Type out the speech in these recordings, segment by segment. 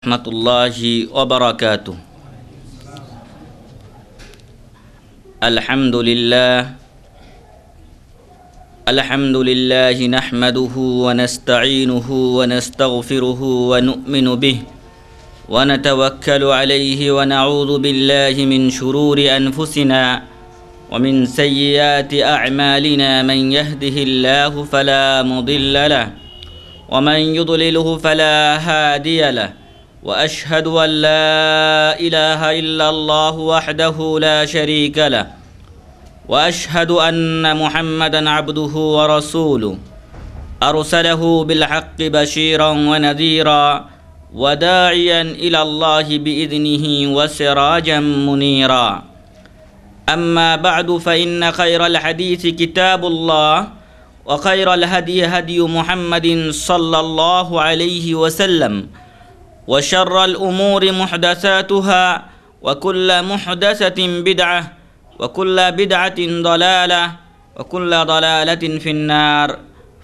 রহমতুল্লাহি ওয়া বারাকাতুহু। আলহামদুলিল্লাহি নাহমাদুহু ওয়া নাস্তাঈনুহু ওয়া নাস্তাগফিরুহু ওয়া নু'মিনু বিহি ওয়া নাতাওয়াক্কালু আলাইহি ওয়া নাউযু বিল্লাহি মিন শুরুরি আনফুসিনা ওয়া মিন সাইয়্যাতি আ'মালিনা মান ইয়াহদিহিল্লাহু ফালা মুদিল্লা লাহু ওয়া মান ইউদ্লিলহু ফালা হাদিয়া লাহু ওয়া আশহাদু আল লা ইলাহা ইল্লাল্লাহু ওয়াহদাহু লা শারীকা লাহু ওয়া আশহাদু আন্না মুহাম্মাদান আবদুহু ওয়া রাসূলুহু আরসালাহু বিল হাক্কি বাশীরান ওয়া নাযীরা ওয়া দাঈয়ান ইলাল্লাহি বিইذনিহি ওয়া সিরাজাম মুনীরা। আম্মা বা'দু ফাইন্না খায়রাল হাদীসি কিতাবুল্লাহ ওয়া খায়রাল হাদী হাদী মুহাম্মাদিন সাল্লাল্লাহু আলাইহি ওয়া সাল্লাম ওয়া শাররাল উমুরি মুহদাসাতুহা ওয়া কুল্লু মুহদাসাতিন বিদআহ ওয়া কুল্লু বিদআতিন দালালাহ ওয়া কুল্লু দালালাতিন ফিন্নার।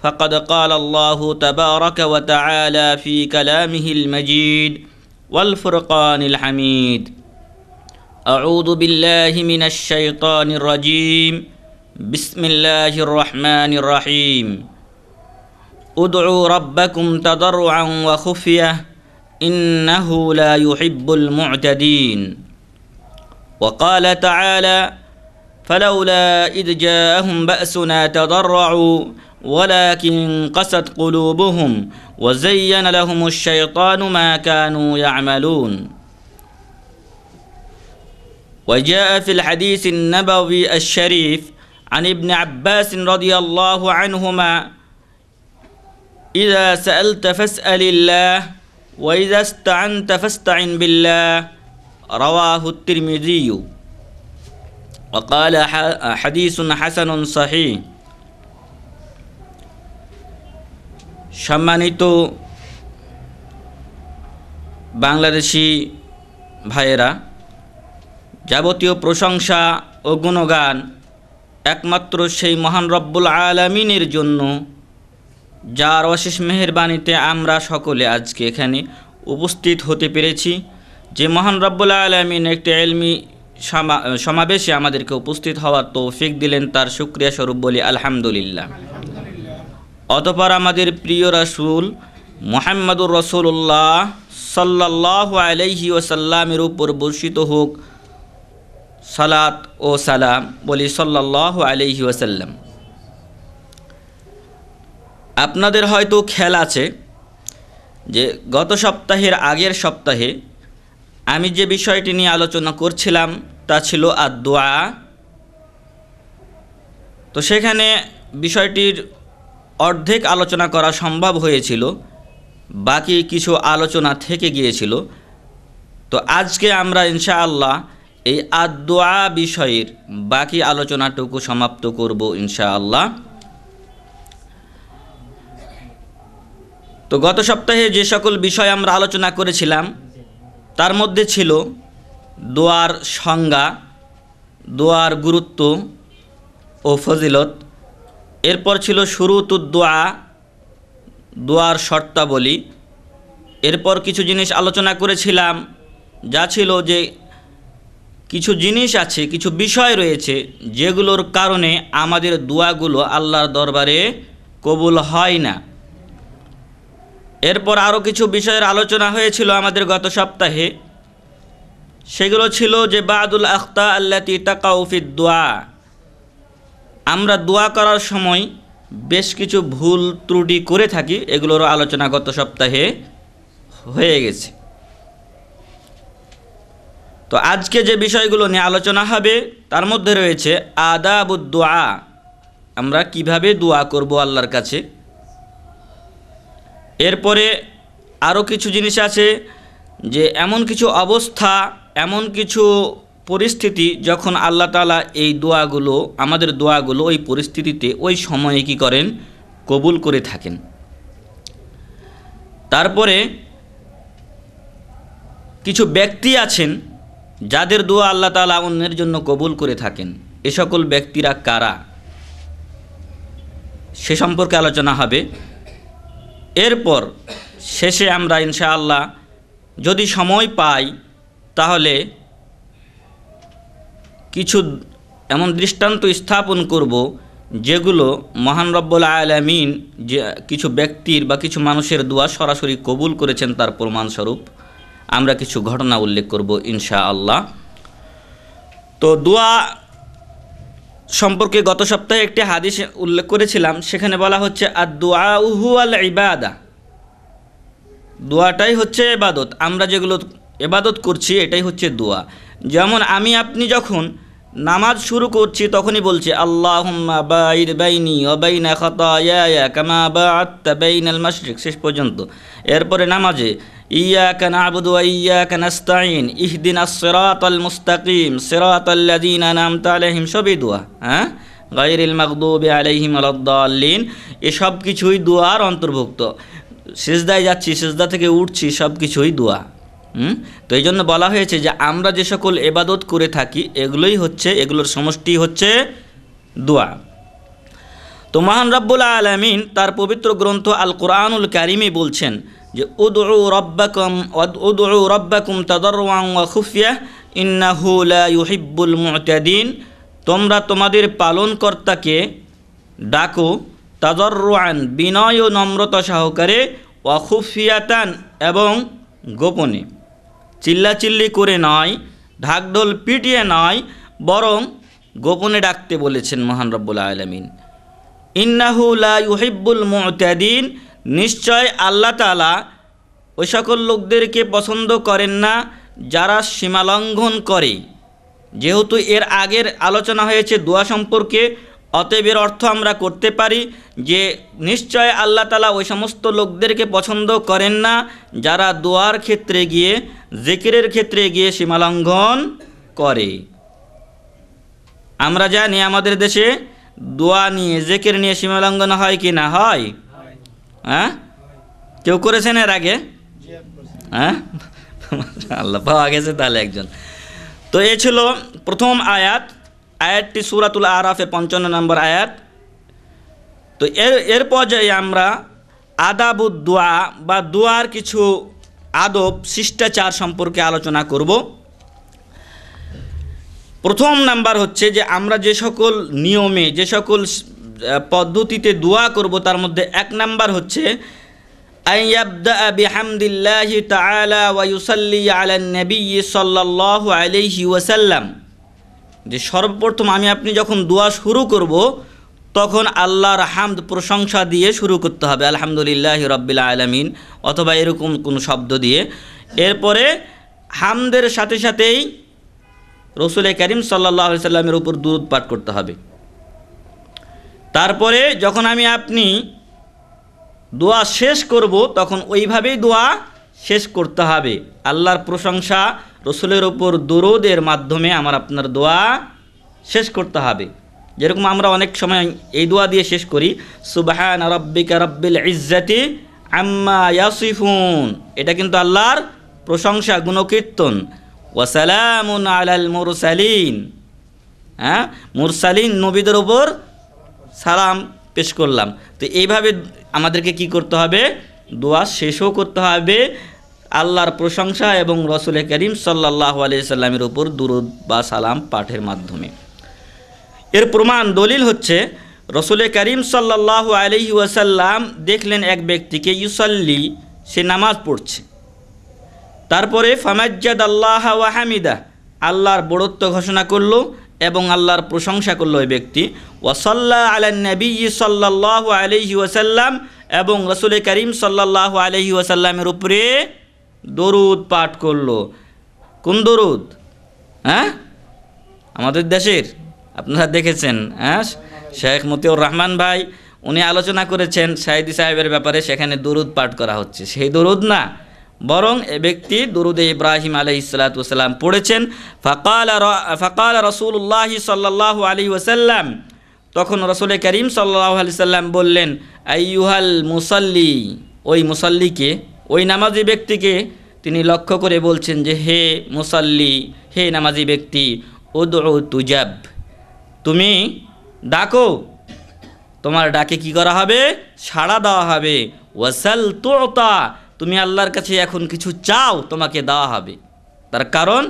فقد قال الله تبارك وتعالى في كلامه المجيد والفرقان الحميد: أعوذ بالله من الشيطان الرجيم بسم الله الرحمن الرحيم ادعوا ربكم تضرعا وخفية إنه لا يحب المعتدين. وقال تعالى: فلولا إذ جاءهم بأسنا تضرعوا ولكن قست قلوبهم وزين لهم الشيطان ما كانوا يعملون. وجاء في الحديث النبوي الشريف عن ابن عباس رضي الله عنهما: إذا سألت فاسأل الله وإذا استعنت فاستعن بالله. رواه الترمذي وقال حديث حسن صحيح. সম্মানিত বাংলাদেশি ভাইয়েরা, যাবতীয় প্রশংসা ও গুণগান একমাত্র সেই মহান রব্বুল আলামিনের জন্য, যার অশেষ মেহেরবানিতে আমরা সকলে আজকে এখানে উপস্থিত হতে পেরেছি। যে মহান রব্বুল আলামিন একটি ইলমি সমাবেশে আমাদেরকে উপস্থিত হওয়ার তৌফিক দিলেন, তার শুকরিয়া স্বরূপ বলি আলহামদুলিল্লাহ। অতঃপর আমাদের প্রিয় রাসূল মুহাম্মদুর রাসূলুল্লাহ সাল্লাল্লাহু আলাইহি ওয়াসাল্লামের উপর বর্ষিত হোক সালাত ও সালাম, বলি সাল্লাল্লাহু আলাইহি ওয়াসাল্লাম। আপনাদের হয়তো খেয়াল আছে যে গত সপ্তাহের আগের সপ্তাহে আমি যে বিষয়টি নিয়ে আলোচনা করছিলাম তা ছিল আদ-দুআ। তো সেখানে বিষয়টির অর্ধেক আলোচনা করা সম্ভব হয়েছিল, বাকি কিছু আলোচনা থেকে গিয়েছিল। তো আজকে আমরা ইনশাআল্লাহ এই আদ-দুআ বিষয়ের বাকি আলোচনাটুকু সমাপ্ত করব ইনশাআল্লাহ। তো গত সপ্তাহে যে সকল বিষয় আমরা আলোচনা করেছিলাম তার মধ্যে ছিল দোয়ার সংজ্ঞা, দোয়ার গুরুত্ব ও ফজিলত। এরপর ছিল শুরুতুদ দোয়া, দোয়ার শর্তাবলী। এরপর কিছু জিনিস আলোচনা করেছিলাম, যা ছিল যে কিছু জিনিস আছে, কিছু বিষয় রয়েছে যেগুলোর কারণে আমাদের দোয়াগুলো আল্লাহর দরবারে কবুল হয় না। এরপর আরও কিছু বিষয়ের আলোচনা হয়েছিল আমাদের গত সপ্তাহে। সেগুলো ছিল যে বাদুল আখতা আল্লাতি তাকাউ ফিদ দোয়া, আমরা দোয়া করার সময় বেশ কিছু ভুল ত্রুটি করে থাকি, এগুলোরও আলোচনা গত সপ্তাহে হয়ে গেছে। তো আজকে যে বিষয়গুলো নিয়ে আলোচনা হবে তার মধ্যে রয়েছে আদাবুদ দোয়া, আমরা কিভাবে দোয়া করব আল্লাহর কাছে। এরপরে আরও কিছু জিনিস আছে যে এমন কিছু অবস্থা, এমন কিছু পরিস্থিতি যখন আল্লাহ তাআলা এই দোয়াগুলো, আমাদের দোয়াগুলো ওই পরিস্থিতিতে ওই সময়ে কি করেন, কবুল করে থাকেন। তারপরে কিছু ব্যক্তি আছেন যাদের দোয়া আল্লাহ তাআলা অন্যের জন্য কবুল করে থাকেন। এ সকল ব্যক্তিরা কারা, সে সম্পর্কে আলোচনা হবে। এরপর শেষে আমরা ইনশাআল্লাহ যদি সময় পাই তাহলে কিছু এমন দৃষ্টান্ত স্থাপন করব যেগুলো মহান রব্বুল আলামিন যে কিছু ব্যক্তির বা কিছু মানুষের দোয়া সরাসরি কবুল করেছেন তার প্রমাণস্বরূপ আমরা কিছু ঘটনা উল্লেখ করব ইনশাআল্লাহ। তো দোয়া সম্পর্কে গত সপ্তাহে একটি হাদিস উল্লেখ করেছিলাম, সেখানে বলা হচ্ছে আদ-দুআউ হুয়াল ইবাদা, দোয়াটাই হচ্ছে ইবাদত। আমরা যেগুলো ইবাদত করছি এটাই হচ্ছে দোয়া। যেমন আমি আপনি যখন নামাজ শুরু করছি তখনই বলছি আল্লাহুম্মা বাঈদ বাইনি ওয়া বাইনা খাতায়ায়া কামা বা'আদতা বাইনাল মাশরিক, শেষ পর্যন্ত। এরপরে নামাজে ইয়াকা না'বুদু ওয়া ইয়াকা নাস্তাঈন ইহদিনাস সিরাতাল মুস্তাকিম সিরাতাল্লাযীনা আন'আমতা আলাইহিম, সবই দোয়া, হ্যাঁ, গায়রিল মাগদুবি আলাইহিম ওয়ালাদ-দাল্লিন, এসব কিছুই দোয়ার অন্তর্ভুক্ত। সিজদায় যাচ্ছি, সিজদা থেকে উঠছি, সব কিছুই দোয়া। তো এই জন্য বলা হয়েছে যে আমরা যে সকল ইবাদত করে থাকি এগুলোর সমষ্টি হচ্ছে দোয়া। তো মহান রব্বুল আলামিন তার পবিত্র গ্রন্থ আল কোরআনুল কারিমে বলছেন যে উদউ রাব্বাকুম তাদাররুআন ওয়া খুফিয়াহ ইন্নাহু লা ইউহিব্বুল মু'তাদিন, তোমরা তোমাদের পালনকর্তাকে ডাকো তাদাররুআন, বিনয় ও নম্রতা সহকারে, ওয়া খুফিয়াতান, এবং গোপনে, চিল্লাচিল্লি করে নয়, ঢাকঢোল পিটিয়ে নয়, বরং গোপনে ডাকতে বলেছেন মহান রব্বুল আলামিন। ইন্নাহু লা ইউহিব্বুল মু'তাদিন, নিশ্চয় আল্লাহ তাআলা ওই সকল লোকদেরকে পছন্দ করেন না যারা সীমালঙ্ঘন করে। যেহেতু এর আগের আলোচনা হয়েছে দোয়া সম্পর্কে, অতএব এর অর্থ আমরা করতে পারি যে নিশ্চয় আল্লাহ তাআলা ওই সমস্ত লোকদেরকে পছন্দ করেন না যারা দোয়ার ক্ষেত্রে গিয়ে, জিকিরের ক্ষেত্রে গিয়ে সীমালঙ্ঘন করে। আমরা জানি আমাদের দেশে দোয়া নিয়ে, জিকির নিয়ে সীমালঙ্ঘন হয় কি না হয়? হ্যাঁ, কেউ করেছেন এর আগে? হ্যাঁ, আল্লাহ, পাওয়া গেছে তাহলে একজন। তো এ ছিল প্রথম আয়াতটি সূরাতুল আরাফে 55 নম্বর আয়াত। তো এর পর্যায়ে আমরা আদাবুদ দোয়া বা দোয়ার কিছু আদব, শিষ্টাচার সম্পর্কে আলোচনা করব। প্রথম নাম্বার হচ্ছে যে আমরা যে সকল নিয়মে, যে সকল পদ্ধতিতে দোয়া করব তার মধ্যে এক নাম্বার হচ্ছে আইয়াবদা বিহামদিল্লাহি তাআলা ওয়া ইউসাল্লি আলান নবী সাল্লাল্লাহু আলাইহি ওয়াসাল্লাম, যে সর্বপ্রথম আমি আপনি যখন দোয়া শুরু করব তখন আল্লাহর হামদ, প্রশংসা দিয়ে শুরু করতে হবে, আলহামদুলিল্লাহি রাব্বিল আলামিন অথবা এরকম কোনো শব্দ দিয়ে। এরপরে হামদের সাথে সাথেই রাসূল করিম সাল্লাল্লাহু আলাইহি সাল্লামের উপর দুরূদ পাঠ করতে হবে। তারপরে যখন আমি আপনি দোয়া শেষ করব তখন ওইভাবেই দোয়া শেষ করতে হবে। আল্লাহর প্রশংসা, রাসূলের উপর দুরূদের মাধ্যমে আমার আপনার দোয়া শেষ করতে হবে। যেরকম আমরা অনেক সময় এই দোয়া দিয়ে শেষ করি, সুবহানা রাব্বিকা রাব্বিল ইজ্জাতি আম্মা ইয়াসিফুন, এটা কিন্তু আল্লাহর প্রশংসা, গুণকীর্তন। ওয়া সালামুন আলাল মুরসালিন, হ্যাঁ, মুরসালিন নবীদের উপর সালাম পেশ করলাম। তো এইভাবে আমাদেরকে কি করতে হবে? দোয়া শেষও করতে হবে আল্লাহর প্রশংসা এবং রাসূল করিম সাল্লাল্লাহু আলাইহি সাল্লামের উপর দুরূদ বা সালাম পাঠের মাধ্যমে। এর প্রমাণ, দলিল হচ্ছে রাসূল করিম সাল্লাল্লাহু আলাইহি ওয়াসাল্লাম দেখলেন এক ব্যক্তিকে ইউসাল্লি, সে নামাজ পড়ছে। তারপরে ফামাজ্জাদাল্লাহ ওয়া হামিদা, আল্লাহর বড়ত্ব ঘোষণা করলো এবং আল্লাহর প্রশংসা করলো ওই ব্যক্তি। ওয়াসাল্লা আলান নবী সাল্লাল্লাহু আলাইহি ওয়াসাল্লাম, এবং রাসূল করিম সাল্লাল্লাহু আলাইহি ওয়াসাল্লামের উপরে দরুদ পাঠ করলো। কোন দরুদ? হ্যাঁ, আমাদের দেশের আপনারা দেখেছেন, হ্যাঁ, শেখ মতিউর রহমান ভাই উনি আলোচনা করেছেন সাইদি সাহেবের ব্যাপারে, সেখানে দরুদ পাঠ করা হচ্ছে। সেই দরুদ না, বরং এ ব্যক্তি দরুদে ইব্রাহিম আলাইহিস সালাতু ওয়াস সালাম পড়েছেন। ফাকালা রাসূলুল্লাহ সাল্লাল্লাহু আলাইহি ওয়াসাল্লাম, তখন রাসূল করিম সাল্লাল্লাহু আলাইহি সাল্লাম বললেন, আইয়ুহাল মুসাল্লি, ওই মুসাল্লিকে, ওই নামাজি ব্যক্তিকে তিনি লক্ষ্য করে বলছেন যে হে মুসাল্লি, হে নামাজি ব্যক্তি, উদউ তুজাব, তুমি ডাকো, তোমার ডাকে কি করা হবে? সাড়া দেওয়া হবে। ওয়াসাল তুতা, তুমি আল্লাহর কাছে এখন কিছু চাও, তোমাকে দেওয়া হবে। তার কারণ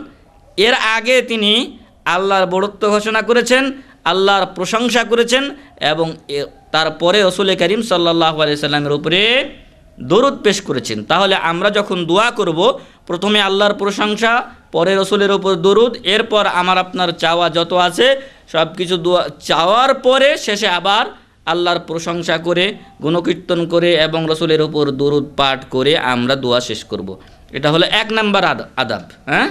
এর আগে তিনি আল্লাহর বড়ত্ব ঘোষণা করেছেন, আল্লাহর প্রশংসা করেছেন, এবং তারপরে রাসূল করিম সাল্লাল্লাহু আলাইহি সাল্লামের উপরে দরুদ পেশ করেছেন। তাহলে আমরা যখন দোয়া করব, প্রথমে আল্লাহর প্রশংসা, পরে রাসূলের উপর দরুদ, এরপর আমার আপনার চাওয়া যত আছে সব কিছু দোয়া চাওয়ার পরে শেষে আবার আল্লাহর প্রশংসা করে, গুণকীর্তন করে এবং রাসূলের উপর দরুদ পাঠ করে আমরা দোয়া শেষ করব। এটা হলো 1 নাম্বার আদাব। হ্যাঁ,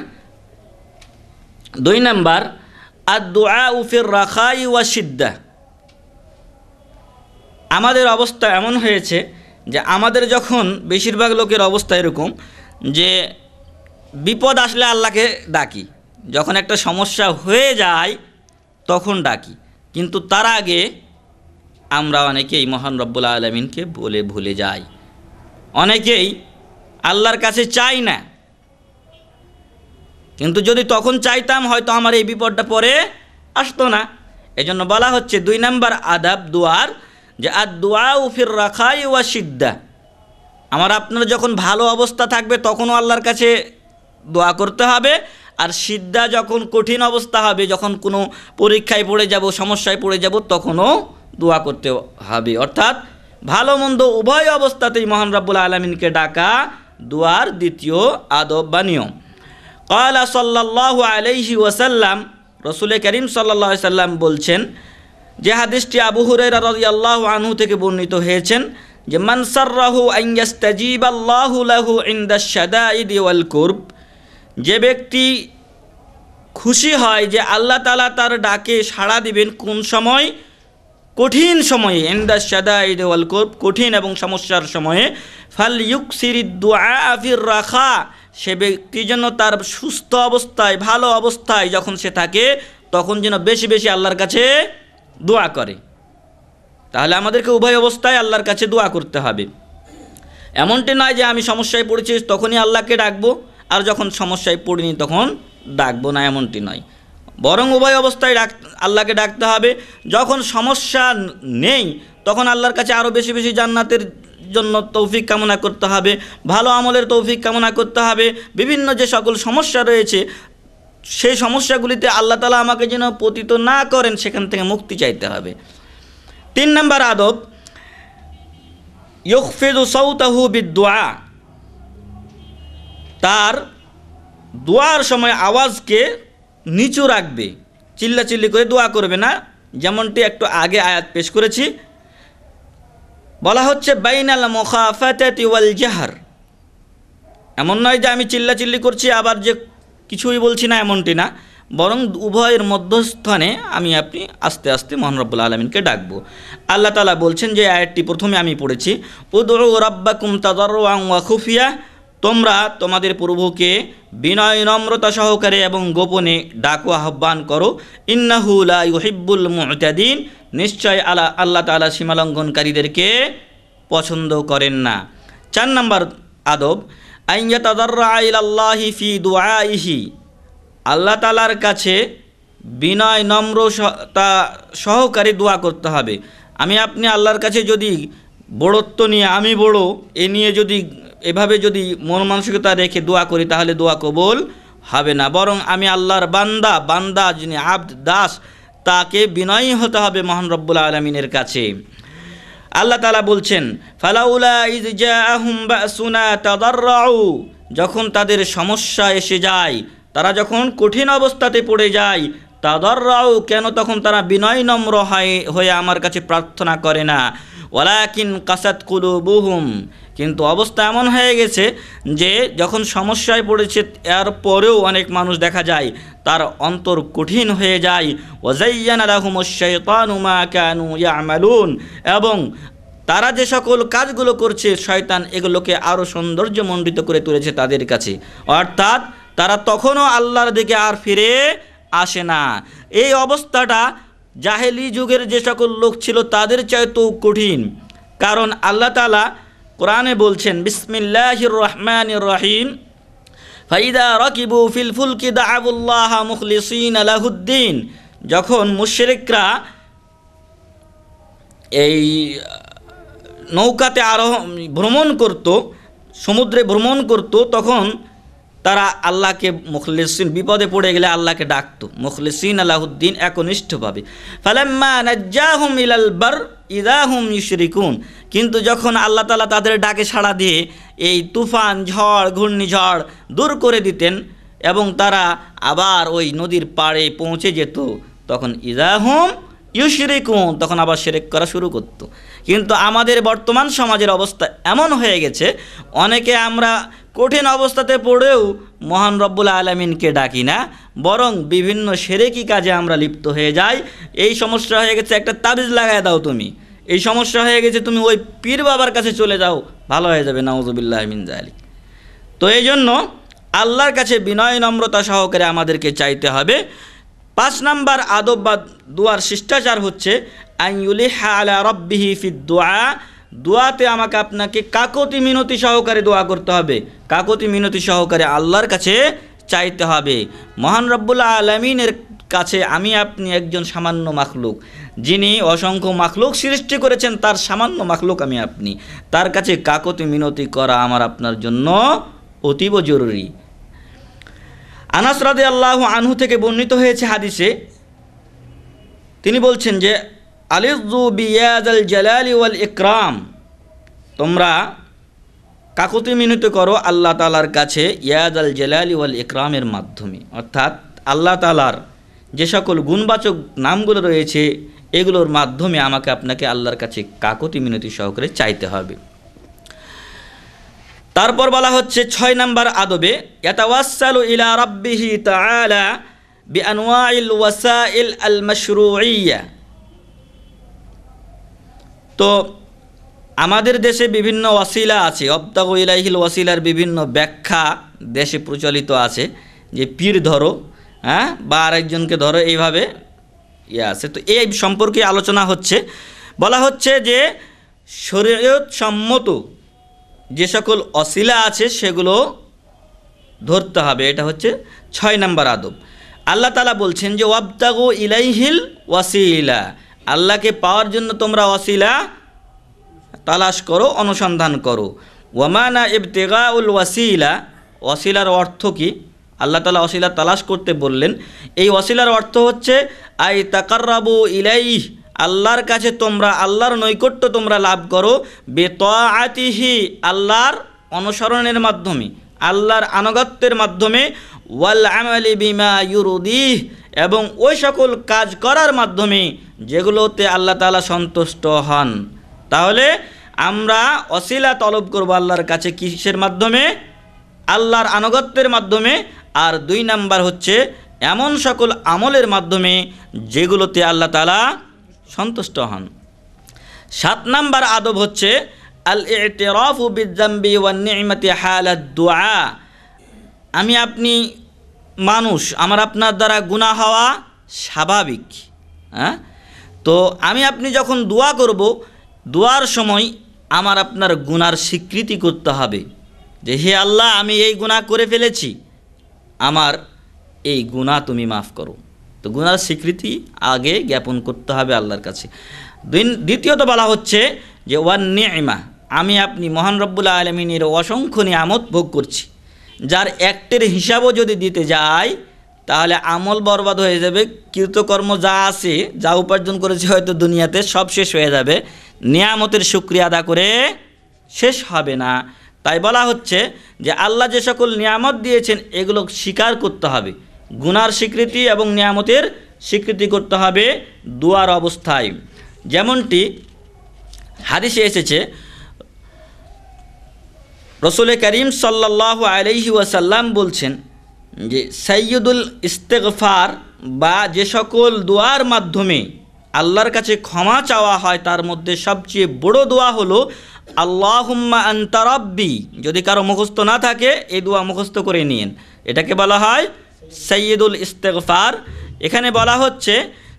2 নাম্বার আদ-দুআউ ফির রাখাই ওয়া শিদ্দা। আমাদের অবস্থা এমন হয়েছে যে আমাদের যখন বেশিরভাগ লোকের অবস্থা এরকম যে বিপদ আসলে আল্লাহকে ডাকি, যখন একটা সমস্যা হয়ে যায় তখন ডাকি, কিন্তু তার আগে আমরা অনেকেই মহান রব্বুল আলামিনকে বলে ভুলে যাই। অনেকেই আল্লাহর কাছে চাই না, কিন্তু যদি তখন চাইতাম হয়তো আমার এই বিপদটা পরে আসতো না। এজন্য বলা হচ্ছে 2 নাম্বার আদাব দোয়ার যে আদ-দুআউ ফির রাখাই ওয়া শিদ্দা। আমার আপনার যখন ভালো অবস্থা থাকবে তখনও আল্লাহর কাছে দোয়া করতে হবে, আর সিদ্ধা যখন কঠিন অবস্থা হবে, যখন কোনো পরীক্ষায় পড়ে যাব, সমস্যায় পড়ে যাব, তখনও দোয়া করতে হবে। অর্থাৎ ভালো মন্দ উভয় অবস্থাতেই মহান রব্বুল আলামিনকে ডাকা দোয়ার দ্বিতীয় আদব বা নিয়ম। ক্বালা সাল্লাল্লাহু আলাইহি ওয়াসাল্লাম, রাসূল করিম সাল্লাল্লাহু আলাইহি সাল্লাম বলছেন, যে হাদিসটি আবু হুরায়রা রাদিয়াল্লাহু আনহু থেকে বর্ণিত হয়েছেন যে মান সাররাহু আন ইয়াস্তাজিবাল্লাহু লাহু ইনদাশ শাদাইদি ওয়াল কুরব, যে ব্যক্তি খুশি হয় যে আল্লাহ তাআলা তার ডাকে সাড়া দিবেন কোন সময়, কঠিন সময়ে, ইনদাশ শাদাইদি ওয়াল কুরব, কঠিন এবং সমস্যার সময়ে, ফাল ইউকসিরিদ দুআ ফির রাখা, সে ব্যক্তি যেন তার সুস্থ অবস্থায়, ভালো অবস্থায় যখন সে থাকে তখন যেন বেশি বেশি আল্লাহর কাছে দোয়া করে। তাহলে আমাদেরকে উভয় অবস্থায় আল্লাহর কাছে দোয়া করতে হবে। এমনটি নয় যে আমি সমস্যায় পড়েছি তখনই আল্লাহকে ডাকবো, আর যখন সমস্যায় পড়িনি তখন ডাকবো না, এমনটি নয়। বরং উভয় অবস্থায় আল্লাহকে ডাকতে হবে। যখন সমস্যা নেই তখন আল্লাহর কাছে আরও বেশি বেশি জান্নাতের জন্য তৌফিক কামনা করতে হবে, ভালো আমলের তৌফিক কামনা করতে হবে। বিভিন্ন যে সকল সমস্যা রয়েছে সেই সমস্যাগুলিতে আল্লাহ তাআলা আমাকে যেন পতিত না করেন, সেখান থেকে মুক্তি চাইতে হবে। 3 নাম্বার আদব ইউখফিদু সাউতাহু বিদ-দুআ, তার দোয়ার সময় আওয়াজকে নিচু রাখবে, চিল্লাচিল্লি করে দোয়া করবে না। যেমনটি একটু আগে আয়াত পেশ করেছি, বলা হচ্ছে বাইনাল মুখাফাতাতি ওয়াল জাহর। এমন নয় যে আমি চিল্লাচিল্লি করছি আবার যে কিছুই বলছি না, এমনটি না, বরং উভয়ের মধ্যস্থানে আমি আপনি আস্তে আস্তে মহান রব্বুল আলামিনকে ডাকবো। আল্লাহ তাআলা বলছেন, যে আয়াতটি প্রথমে আমি পড়েছি, উদউ রাব্বাকুম তাদাররুআন ওয়া খুফিয়া, তোমরা তোমাদের প্রভুকে বিনয় নম্রতা সহকারে এবং গোপনে ডাকো, আহ্বান করো। ইন্নাহু লা ইউহিব্বুল মু'তাদিন, নিশ্চয় আল্লাহ তাআলা সীমালঙ্ঘনকারীদেরকে পছন্দ করেন না। 4 নাম্বার আদব আন ইয়াতাদাররা ইলাল্লাহি ফি দুআইহি, আল্লাহ তাআলার কাছে বিনয় নম্রতা সহকারে দোয়া করতে হবে। আমি আপনি আল্লাহর কাছে যদি বড়ত্ব নিয়ে, আমি বড়, এ নিয়ে যদি এভাবে যদি মন মানসিকতা রেখে দোয়া করি তাহলে দোয়া কবুল হবে না। বরং আমি আল্লাহর বান্দা যিনি আব্দ, দাস, তাকে বিনয়ী হতে হবে মহান রব্বুল আলামিনের কাছে। আল্লাহ তাআলা বলছেন, ফালাউলা ইয জাআহুম বাসুনা তাদাররাউ, যখন তাদের সমস্যা এসে যায়, তারা যখন কঠিন অবস্থাতে পড়ে যায়, তাদাররাউ, কেন তখন তারা বিনয় নম্র হয়ে আমার কাছে প্রার্থনা করে না। ওয়ালাকিন কাসাত কুলুবুহুম, কিন্তু অবস্থা এমন হয়ে গেছে যে যখন সমস্যায় পড়েছে এর পরেও অনেক মানুষ দেখা যায় তার অন্তর কঠিন হয়ে যায়। ওয়াজাইয়ানা লাহুমুশ শাইতানু মা কানু ইয়ামালুন, এবং তারা যে সকল কাজগুলো করছে শয়তান এগুলোকে আরও সৌন্দর্যমণ্ডিত করে তুলেছে তাদের কাছে, অর্থাৎ তারা তখনও আল্লাহর দিকে আর ফিরে আসে না। এই অবস্থাটা জাহেলি যুগের যে সকল লোক ছিল তাদের চাইতেও কঠিন, কারণ আল্লাহ তাআলা কোরআনে বলছেন, বিসমিল্লাহির রহমানির রহিম, ফাইদা রাকিবু ফিল ফুলকি দাআবুল্লাহা মুখলিসিনা লাহুদ্দিন, যখন মুশরিকরা এই নৌকাতে ভ্রমণ করত, সমুদ্রে ভ্রমণ করত তখন তারা আল্লাহকে মুখলিসিন, বিপদে পড়ে গেলে আল্লাহকে ডাকতো মুখলিসিন আলাহুদ্দিন একনিষ্ঠভাবে। ফালাম্মা নাজ্জাহুম ইলাল বার ইযা হুম ইউশরিকুন, কিন্তু যখন আল্লাহ তাআলা তাদের ডাকে সাড়া দিয়ে এই তুফান, ঝড়, ঘূর্ণিঝড় দূর করে দিতেন এবং তারা আবার ওই নদীর পাড়ে পৌঁছে যেত, তখন ইযা হুম ইউশরিকুন, তখন আবার শিরক করা শুরু করত। কিন্তু আমাদের বর্তমান সমাজের অবস্থা এমন হয়ে গেছে, অনেকে আমরা কঠিন অবস্থাতে পড়েও মহান রব্বুল আলামিনকে ডাকি না, বরং বিভিন্ন শিরকি কাজে আমরা লিপ্ত হয়ে যাই। এই সমস্যা হয়ে গেছে, একটা তাবিজ লাগায় দাও তুমি, এই সমস্যা হয়ে গেছে তুমি ওই পীর বাবার কাছে চলে যাও, ভালো হয়ে যাবে, নাউযুবিল্লাহি মিন যালিক। তো এই জন্য আল্লাহর কাছে বিনয় নম্রতা সহকারে আমাদেরকে চাইতে হবে। 5 নাম্বার আদব বা দুয়ার শিষ্টাচার হচ্ছে আইয়ুলিহা আলা রাব্বিহি ফিদ দুআ, দোয়াতে আমাকে আপনাকে কাকতি মিনতি সহকারে দোয়া করতে হবে, কাকতি মিনতি সহকারে আল্লাহর কাছে চাইতে হবে। মহান রব্বুল আলামিনের কাছে আমি আপনি একজন সামান্য মাখলুক, যিনি অসংখ্য মাখলুক সৃষ্টি করেছেন, তার সামান্য মাখলুক আমি আপনি, তার কাছে কাকতি মিনতি করা আমার আপনার জন্য অতীব জরুরি। আনাস রাদিয়াল্লাহু আনহু থেকে বর্ণিত হয়েছে হাদিসে, তিনি বলছেন যে আলিযু বিয়াদাল জালালি ওয়াল ইকরাম, তোমরা কাকতি মিনতি করো আল্লাহ তাআলার কাছে ইয়াদাল জালালি ওয়াল ইকরামের মাধ্যমে, অর্থাৎ আল্লাহ তাআলার যে সকল গুণবাচক নামগুলো রয়েছে এগুলোর মাধ্যমে আমাকে আপনাকে আল্লাহর কাছে কাকতি মিনতি সহকারে চাইতে হবে। তারপর বলা হচ্ছে 6 নাম্বার আদবে ইয়াতাওয়াসসালু ইলা রাব্বিহি তাআলা বিআনওয়াইল ওয়াসাইল আল মাশরুইয়্যা। তো আমাদের দেশে বিভিন্ন ওয়াসিলা আছে, অবতাগু ইলাইহিল ওয়াসিলার বিভিন্ন ব্যাখ্যা দেশে প্রচলিত আছে, যে পীর ধরো, হ্যাঁ, বা আরেকজনকে ধরো, এইভাবে আছে। তো এই সম্পর্কে আলোচনা হচ্ছে, বলা হচ্ছে যে শরীয়ত সম্মত যে সকল ওয়াসিলা আছে সেগুলো ধরতে হবে, এটা হচ্ছে 6 নাম্বার আদব। আল্লাহ তাআলা বলছেন যে ওয়াবতাগু ইলাইহিল ওয়াসিলা, আল্লাহকে পাওয়ার জন্য তোমরা ওয়াসিলা তালাশ করো, অনুসন্ধান করো। ওয়ামানা ইবতিগাউল ওয়াসিলা, ওয়াসিলার অর্থ কি? আল্লাহ তাআলা ওয়াসিলা তালাশ করতে বললেন, এই ওয়াসিলার অর্থ হচ্ছে আই তাকাররাবু ইলাইহি, আল্লাহর কাছে তোমরা আল্লাহর নৈকট্য তোমরা লাভ করো, বিতাআতিহি, আল্লাহর অনুসরণের মাধ্যমে, আল্লাহর আনুগত্যের মাধ্যমে, ওয়াল আমালি বিমা ইউরদিহ, এবং ওই সকল কাজ করার মাধ্যমে যেগুলোতে আল্লাহ তাআলা সন্তুষ্ট হন। তাহলে আমরা ওসিলা তলব করব আল্লাহর কাছে কিসের মাধ্যমে? আল্লাহর আনুগত্যের মাধ্যমে। আর 2 নাম্বার হচ্ছে এমন সকল আমলের মাধ্যমে যেগুলোতে আল্লাহ তাআলা সন্তুষ্ট হন। 7 নাম্বার আদব হচ্ছে আল ইতিরাফু বিযামবি ওয়ান নি'মাতি হালাদ দুআ। আমি আপনি মানুষ, আমার আপনার দ্বারা গুনাহ হওয়া স্বাভাবিক, হ্যাঁ। তো আমি আপনি যখন দোয়া করব, দোয়ার সময় আমার আপনার গুনার স্বীকৃতি করতে হবে, যে হে আল্লাহ, আমি এই গুনাহ করে ফেলেছি, আমার এই গুনাহ তুমি মাফ করো। তো গুনার স্বীকৃতি আগে জ্ঞাপন করতে হবে আল্লাহর কাছে। দ্বিতীয়ত বলা হচ্ছে যে ওয়ান নি'মা, আমি আপনি মহান রব্বুল আলামিনের অসংখ্য নিয়ামত ভোগ করছি, যার একটের হিসাবও যদি দিতে যাই তাহলে আমল বরবাদ হয়ে যাবে, কৃতকর্ম যা আছে, যা উপার্জন করেছে হয়তো দুনিয়াতে সব শেষ হয়ে যাবে, নিয়ামতের শুকরিয়া আদা করে শেষ হবে না। তাই বলা হচ্ছে যে আল্লাহ যে সকল নিয়ামত দিয়েছেন এগুলো স্বীকার করতে হবে, গুনার স্বীকৃতি এবং নিয়ামতের স্বীকৃতি করতে হবে দুয়ার অবস্থায়। যেমনটি হাদিসে এসেছে, রসুল করিম সাল্লাল্লাহু আলাইহি ওয়াসাল্লাম বলছেন যে সাইয়্যিদুল ইস্তিগফার, বা যে সকল দোয়ার মাধ্যমে আল্লাহর কাছে ক্ষমা চাওয়া হয় তার মধ্যে সবচেয়ে বড় দোয়া হলো আল্লাহুম্মা আনতা রাব্বি। যদি কারো মুখস্থ না থাকে এই দোয়া মুখস্থ করে নিন, এটাকে বলা হয় সাইয়্যিদুল ইস্তিগফার। এখানে বলা হচ্ছে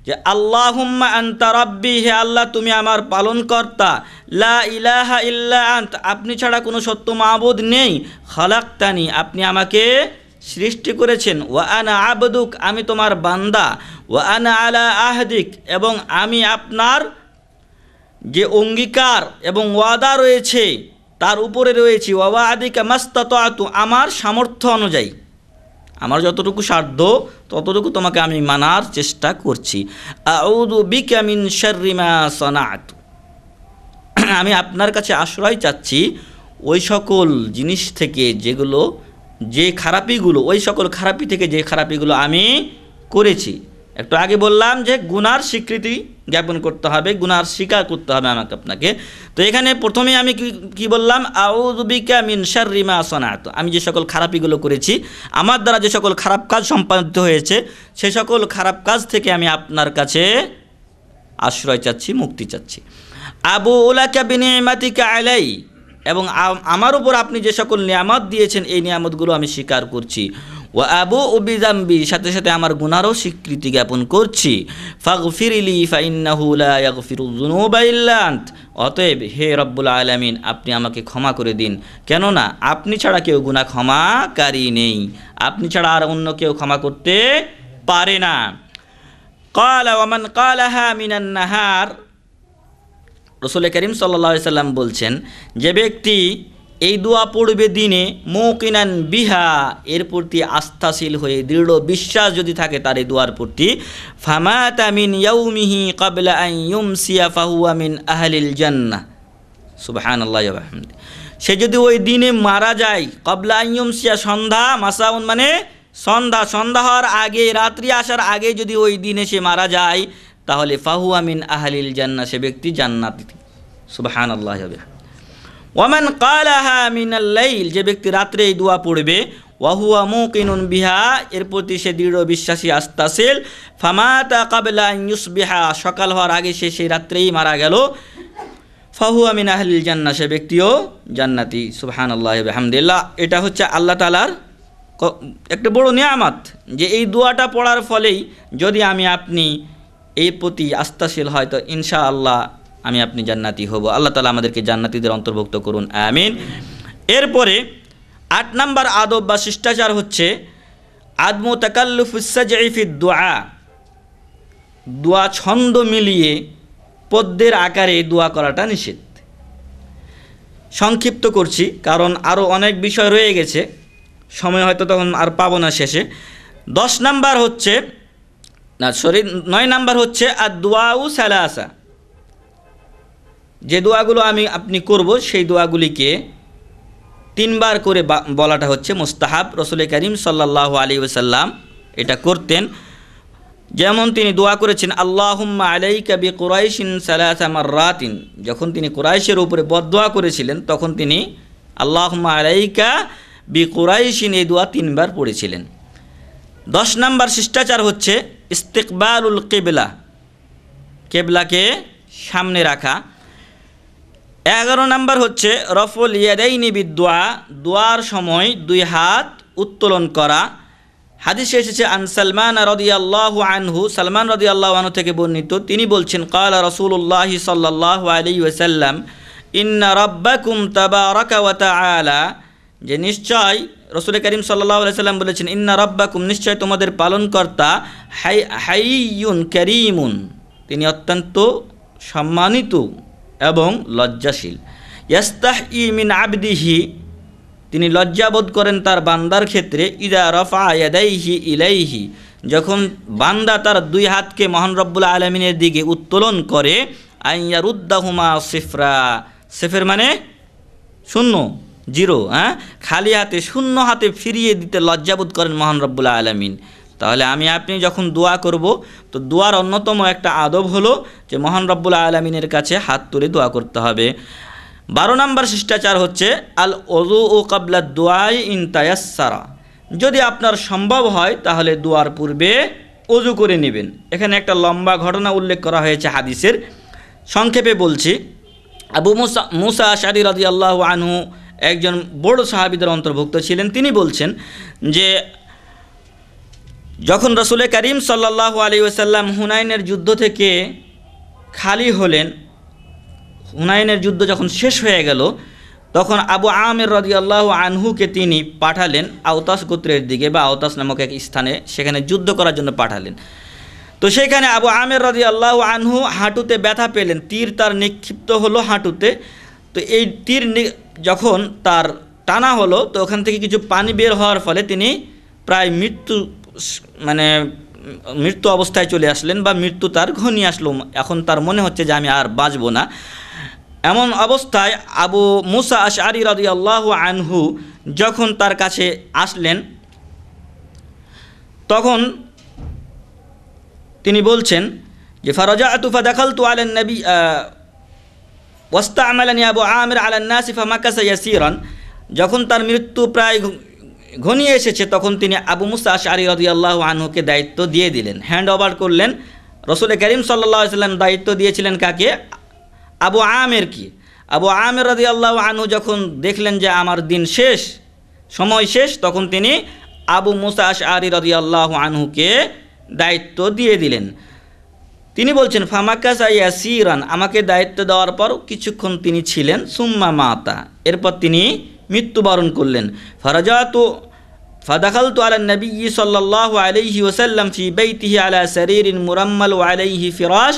যে আল্লাহুম্মা আনতা রাব্বি, হে আল্লাহ তুমি আমার পালনকর্তা, লা ইলাহা ইল্লা আন্ত, আপনি ছাড়া কোনো সত্য মাবুদ নেই, খালাকতানি, আপনি আমাকে সৃষ্টি করেছেন, ওয়া আনা আবদুক, আমি তোমার বান্দা, ওয়া আনা আলা আহদিক, এবং আমি আপনার যে অঙ্গীকার এবং ওয়াদা রয়েছে তার উপরে রয়েছি ওয়া আদিকা মাস্তাতু, আমার সামর্থ্য অনুযায়ী, আমার যতটুকু সাধ্য ততটুকু তোমাকে আমি মানার চেষ্টা করছি। আউযু বিকা মিন শাররি মা সানাতু, আমি আপনার কাছে আশ্রয় চাচ্ছি ওই সকল জিনিস থেকে যেগুলো, যে খারাপিগুলো, ওই সকল খারাপি থেকে যে খারাপিগুলো আমি করেছি। একটু আগে বললাম যে গুনার স্বীকৃতি জ্ঞাপন করতে হবে, গুনার স্বীকার করতে হবে আমাকে আপনাকে। তো এখানে প্রথমে আমি কি বললাম, আউযু বিকা মিন শাররি মা সানাতু, আমি যে সকল খারাপিগুলো করেছি, আমার দ্বারা যে সকল খারাপ কাজ সম্পাদিত হয়েছে, সে সকল খারাপ কাজ থেকে আমি আপনার কাছে আশ্রয় চাচ্ছি, মুক্তি চাচ্ছি। আবুউ লাকা বিনিমাতিকা আলাই, এবং আমার উপর আপনি যে সকল নিয়ামত দিয়েছেন এই নিয়ামতগুলো আমি স্বীকার করছি। ওয়া আবুউ বিযামবি, সাথে সাথে আমার গুনারও স্বীকৃতি জ্ঞাপন করছি। ফাগফিরলি ফাইন্নাহু লা ইয়াগফিরুয যুনুবা ইল্লা আনত, অতএব হে রব্বুল আলামিন আপনি আমাকে ক্ষমা করে দিন, কেননা আপনি ছাড়া কেউ গুনাহ ক্ষমাকারী নেই, আপনি ছাড়া আর অন্য কেউ ক্ষমা করতে পারে না। ক্বালা ওয়া মান ক্বালাহা মিনান নাহার, রাসূল করিম সাল্লাল্লাহু আলাইহি সাল্লাম বলছেন, যে ব্যক্তি এই দোয়া পড়বে দিনে মুকিনান বিহা, এর প্রতি আস্থাশীল হয়ে দৃঢ় বিশ্বাস যদি থাকে তার এই দোয়ার প্রতি, ফামাতা মিন ইয়াউমিহি ক্বাবলা আন ইউমসিয়া ফাহুয়া মিন আহলিল জান্নাহ, সুবহানাল্লাহি ওয়া বিহামদিহি, সে যদি ওই দিনে মারা যায়, ক্বাবলা আন ইউমসিয়া, সন্ধ্যা, মাসাউন মানে সন্ধ্যা হওয়ার আগে, রাত্রি আসার আগে যদি ওই দিনে সে মারা যায়, তাহলে ফাহুয়া মিন আহলিল জান্নাহ, সে ব্যক্তি জান্নাতি। সুবহানাল্লাহি ওয়া বিহামদিহি। ওয়ামান ক্বালাহা মিনাল লাইল, যে ব্যক্তি রাত্রে এই দোয়া পড়বে, ওয়া হুয়া মুকিনুন বিহা, এর প্রতি সে দৃঢ় বিশ্বাসী আস্থাশীল, ফামাতা ক্বাবলা আন ইউসবিহা, সকাল হওয়ার আগে সে সেই রাত্রেই মারা গেল, ফাহুয়া মিন আহলিল জান্নাহ, সে ব্যক্তিও জান্নাতি। সুবহানাল্লাহি ওয়া বিহামদিহি। এটা হচ্ছে আল্লাহ তাআলার একটা বড় নিয়ামত, যে এই দোয়াটা পড়ার ফলেই যদি আমি আপনি এর প্রতি আস্থাশীল হয়, তো ইনশাআল্লাহ আমি আপনি জান্নাতি হব। আল্লাহ তাআলা আমাদেরকে জান্নাতীদের অন্তর্ভুক্ত করুন, আমিন। এরপরে 8 নম্বর আদব বা শিষ্টাচার হচ্ছে আদমু তাকাল্লুফুস সাজঈ ফিদ দুআ, দোয়া ছন্দ মিলিয়ে পদ্যের আকারে দোয়া করাটা নিষেধ। সংক্ষিপ্ত করছি কারণ আরও অনেক বিষয় রয়ে গেছে, সময় হয়তো তখন আর পাবো না শেষে। 9 নাম্বার হচ্ছে আদ-দুআউ সালাসা, যে দোয়াগুলো আমি আপনি করব সেই দোয়াগুলিকে 3 বার করে বলাটা হচ্ছে মুস্তাহাব। রাসূল করিম সাল্লাল্লাহু আলাইহি ওয়াসাল্লাম এটা করতেন। যেমন তিনি দোয়া করেছেন আল্লাহুম্মা আলাইকা বিকুরাইশিন সালাসা মাররাতিন, যখন তিনি কুরাইশের উপরে বদদোয়া করেছিলেন তখন তিনি আল্লাহুম্মা আলাইকা বিকুরাইশিন এই দোয়া 3 বার পড়েছিলেন। 10 নম্বর শিষ্টাচার হচ্ছে ইস্তিকবালুল কিবলা, কিবলাকে সামনে রাখা। 11 নম্বর হচ্ছে রফুল ইয়াদাইনি বিদ-দুআ, দোয়ার সময় 2 হাত উত্তোলন করা। হাদিসে এসেছে আন সালমান রাদিয়াল্লাহু আনহু, সালমান রাদিয়াল্লাহু আনহু থেকে বর্ণিত, তিনি বলছেন ক্বালা রাসূলুল্লাহ সাল্লাল্লাহু আলাইহি ওয়াসাল্লাম ইন্না রাব্বাকুম তাবারাকা ওয়া তাআলা, যে নিশ্চয় রাসূল করিম সাল্লাল্লাহু আলাইহি ওয়াসাল্লাম বলেছেন ইন্না রাব্বাকুম, নিশ্চয় তোমাদের পালনকর্তা, হাইয়ুন কারীমুন, তিনি অত্যন্ত সম্মানিত এবং লজ্জাশীল। ইয়াস্তাহি মিন আবদিহি, তিনি লজ্জাবোধ করেন তার বান্দার ক্ষেত্রে, ইদা রাফা ইয়াদাইহি ইলাইহি, যখন বান্দা তার 2 হাতকে মহান রব্বুল আলামিনের দিকে উত্তোলন করে, আইয়ারুদ্দাহুমা সিফরা, সিফর মানে শূন্য, 0, খালি হাতে, শূন্য হাতে ফিরিয়ে দিতে লজ্জাবোধ করেন মহান রব্বুল আলামিন। তাহলে আমি আপনি যখন দোয়া করব, তো দোয়ার অন্যতম একটা আদব হলো যে মহান রব্বুল আলামিনের কাছে হাত তুলে দোয়া করতে হবে। 12 নম্বর শিষ্টাচার হচ্ছে আল ওযুউ ক্বাবলা দুআই ইন তায়াসসারা, যদি আপনার সম্ভব হয় তাহলে দোয়ার পূর্বে ওযু করে নেবেন। এখানে একটা লম্বা ঘটনা উল্লেখ করা হয়েছে হাদিসের, সংক্ষেপে বলছি। আবু মুসা আশআরী রাদিয়াল্লাহু আনহু একজন বড় সাহাবীদের অন্তর্ভুক্ত ছিলেন। তিনি বলছেন যে যখন রাসূল করিম সাল্লাল্লাহু আলাইহি ওয়াসাল্লাম হুনাইনের যুদ্ধ থেকে খালি হলেন, হুনাইনের যুদ্ধ যখন শেষ হয়ে গেল, তখন আবু আমির রাদিয়াল্লাহু আনহুকে তিনি পাঠালেন আওতাস গোত্রের দিকে, বা আওতাস নামক এক স্থানে, সেখানে যুদ্ধ করার জন্য পাঠালেন। তো সেখানে আবু আমির রাদিয়াল্লাহু আনহু হাঁটুতে ব্যথা পেলেন, তীর তার নিক্ষিপ্ত হলো হাঁটুতে। তো এই তীর যখন তার টানা হলো, তো ওখান থেকে কিছু পানি বের হওয়ার ফলে তিনি প্রায় মৃত্যু অবস্থায় চলে আসলেন, বা মৃত্যু তার ঘনিয়ে আসলো। এখন তার মনে হচ্ছে যে আমি আর বাঁচব না। এমন অবস্থায় আবু মুসা আশআরী রাদিয়াল্লাহু আনহু যখন তার কাছে আসলেন, তখন তিনি বলছেন যে ফারাজাতু ফাদাখালতু আলান নবী ওয়াস্তা'মালানি আবু আমির আলান নাসি ফামাকাসা ইয়াসিরান। যখন তার মৃত্যু প্রায় ঘনিয়ে এসেছে, তখন তিনি আবু মুসা আশআরী রাদিয়াল্লাহু আনহুকে দায়িত্ব দিয়ে দিলেন, হ্যান্ড ওভার করলেন। রাসূল করিম সাল্লাল্লাহু আলাইহি ওয়াসাল্লাম দায়িত্ব দিয়েছিলেন কাকে? আবু আমির কি। আবু আমির রাদিয়াল্লাহু আনহু যখন দেখলেন যে আমার দিন শেষ, সময় শেষ, তখন তিনি আবু মুসা আশআরী রাদিয়াল্লাহু আনহুকে দায়িত্ব দিয়ে দিলেন। তিনি বলছেন ফামাকাসা ইয়াসিরান, আমাকে দায়িত্ব দেওয়ার পর কিছুক্ষণ তিনি ছিলেন, সুম্মা মাতা, এরপর তিনি মৃত্যুবরণ করলেন। ফাদাখালতু আলা নবী সাল্লাল্লাহু আলাইহি ওয়াসাল্লাম ফি বাইতিহি আলা সারিরিন মুরাম্মাল ওয়া আলাইহি ফিরাশ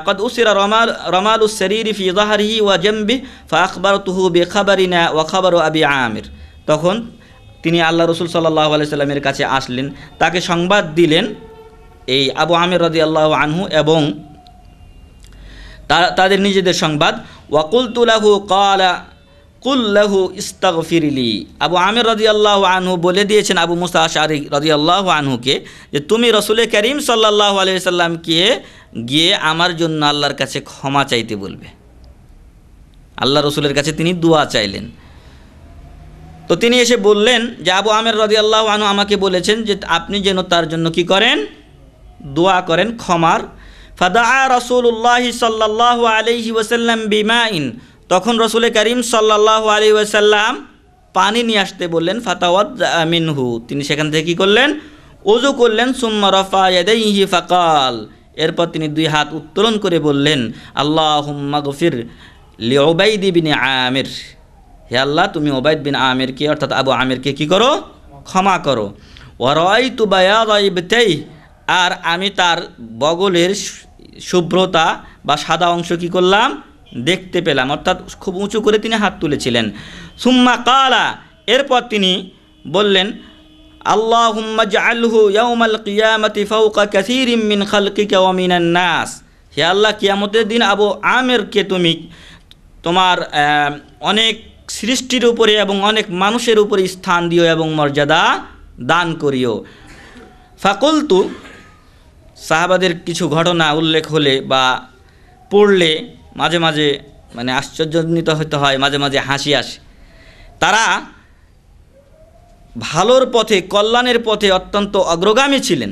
قد أسر رمال السرير في ظهره وجنبه فأخبرته بخبرنا وخبر أبي عامر। তখন তিনি আল্লাহ রসুল সাল্লাল্লাহু আলাইহি সাল্লামের কাছে আসলেন, তাকে সংবাদ দিলেন এই আবু আমির রাদিয়াল্লাহু আনহু এবং তাদের নিজেদের সংবাদ। ওয়াকুলতু লাহু ক্বালা কুল লাহু ইস্তাগফিরলি। আবু আমির রাদিয়াল্লাহু আনহু বলে দিয়েছেন আবু মুসা আশআরী রাদিয়াল্লাহু আনহুকে যে তুমি রাসূল করিম সাল্লাল্লাহু আলাইহি সাল্লামকে গিয়ে আমার জন্য আল্লাহর কাছে ক্ষমা চাইতে বলবে। আল্লাহ রসুলের কাছে তিনি দোয়া চাইলেন। তো তিনি এসে বললেন যে আবু আমির রাদিয়াল্লাহু আনহু আমাকে বলেছেন যে আপনি যেন তার জন্য কি করেন? দোয়া করেন ক্ষমার। ফাদাআ রাসূলুল্লাহি সাল্লাল্লাহু আলাইহি ওয়াসাল্লাম বিমাইন। তখন রাসূল করিম সাল্লাল্লাহু আলাইহি ওয়াসাল্লাম পানি নিয়ে আসতে বললেন। ফাতাওয়াদ্দা মিনহু, তিনি সেখান থেকে কি করলেন? ওযু করলেন। সুম্মা রাফা ইয়াদাইহি ফাকাল, এরপর তিনি দুই হাত উত্তোলন করে বললেন আল্লাহুম্মা গফির লিউবাইদ বিন আমির, হে আল্লাহ তুমি উবাইদ বিন আমিরকে অর্থাৎ আবু আমিরকে কি করো? ক্ষমা করো। ওয়া রাআইতু বায়াদা ইবতাই, আর আমি তার বগলের শুভ্রতা বা সাদা অংশ কি করলাম? দেখতে পেলাম, অর্থাৎ খুব উঁচু করে তিনি হাত তুলেছিলেন। সুম্মা কালা, এরপর তিনি বললেন আল্লাহুম্মা জাআলহু ইয়াউমাল কিয়ামাতি ফাওকা কাসীরিম মিন খালকিকা ওয়া মিনান নাস, হে আল্লাহ কিয়ামতের দিন আবু আমিরকে তুমি তোমার অনেক সৃষ্টির উপরে এবং অনেক মানুষের উপরে স্থান দিও এবং মর্যাদা দান করিও। ফাকুলতু, সাহাবাদের কিছু ঘটনা উল্লেখ হলে বা পড়লে মাঝে মাঝে আশ্চর্যান্বিত হতে হয়, মাঝে মাঝে হাসি আসে। তারা ভালোর পথে, কল্যাণের পথে অত্যন্ত অগ্রগামী ছিলেন।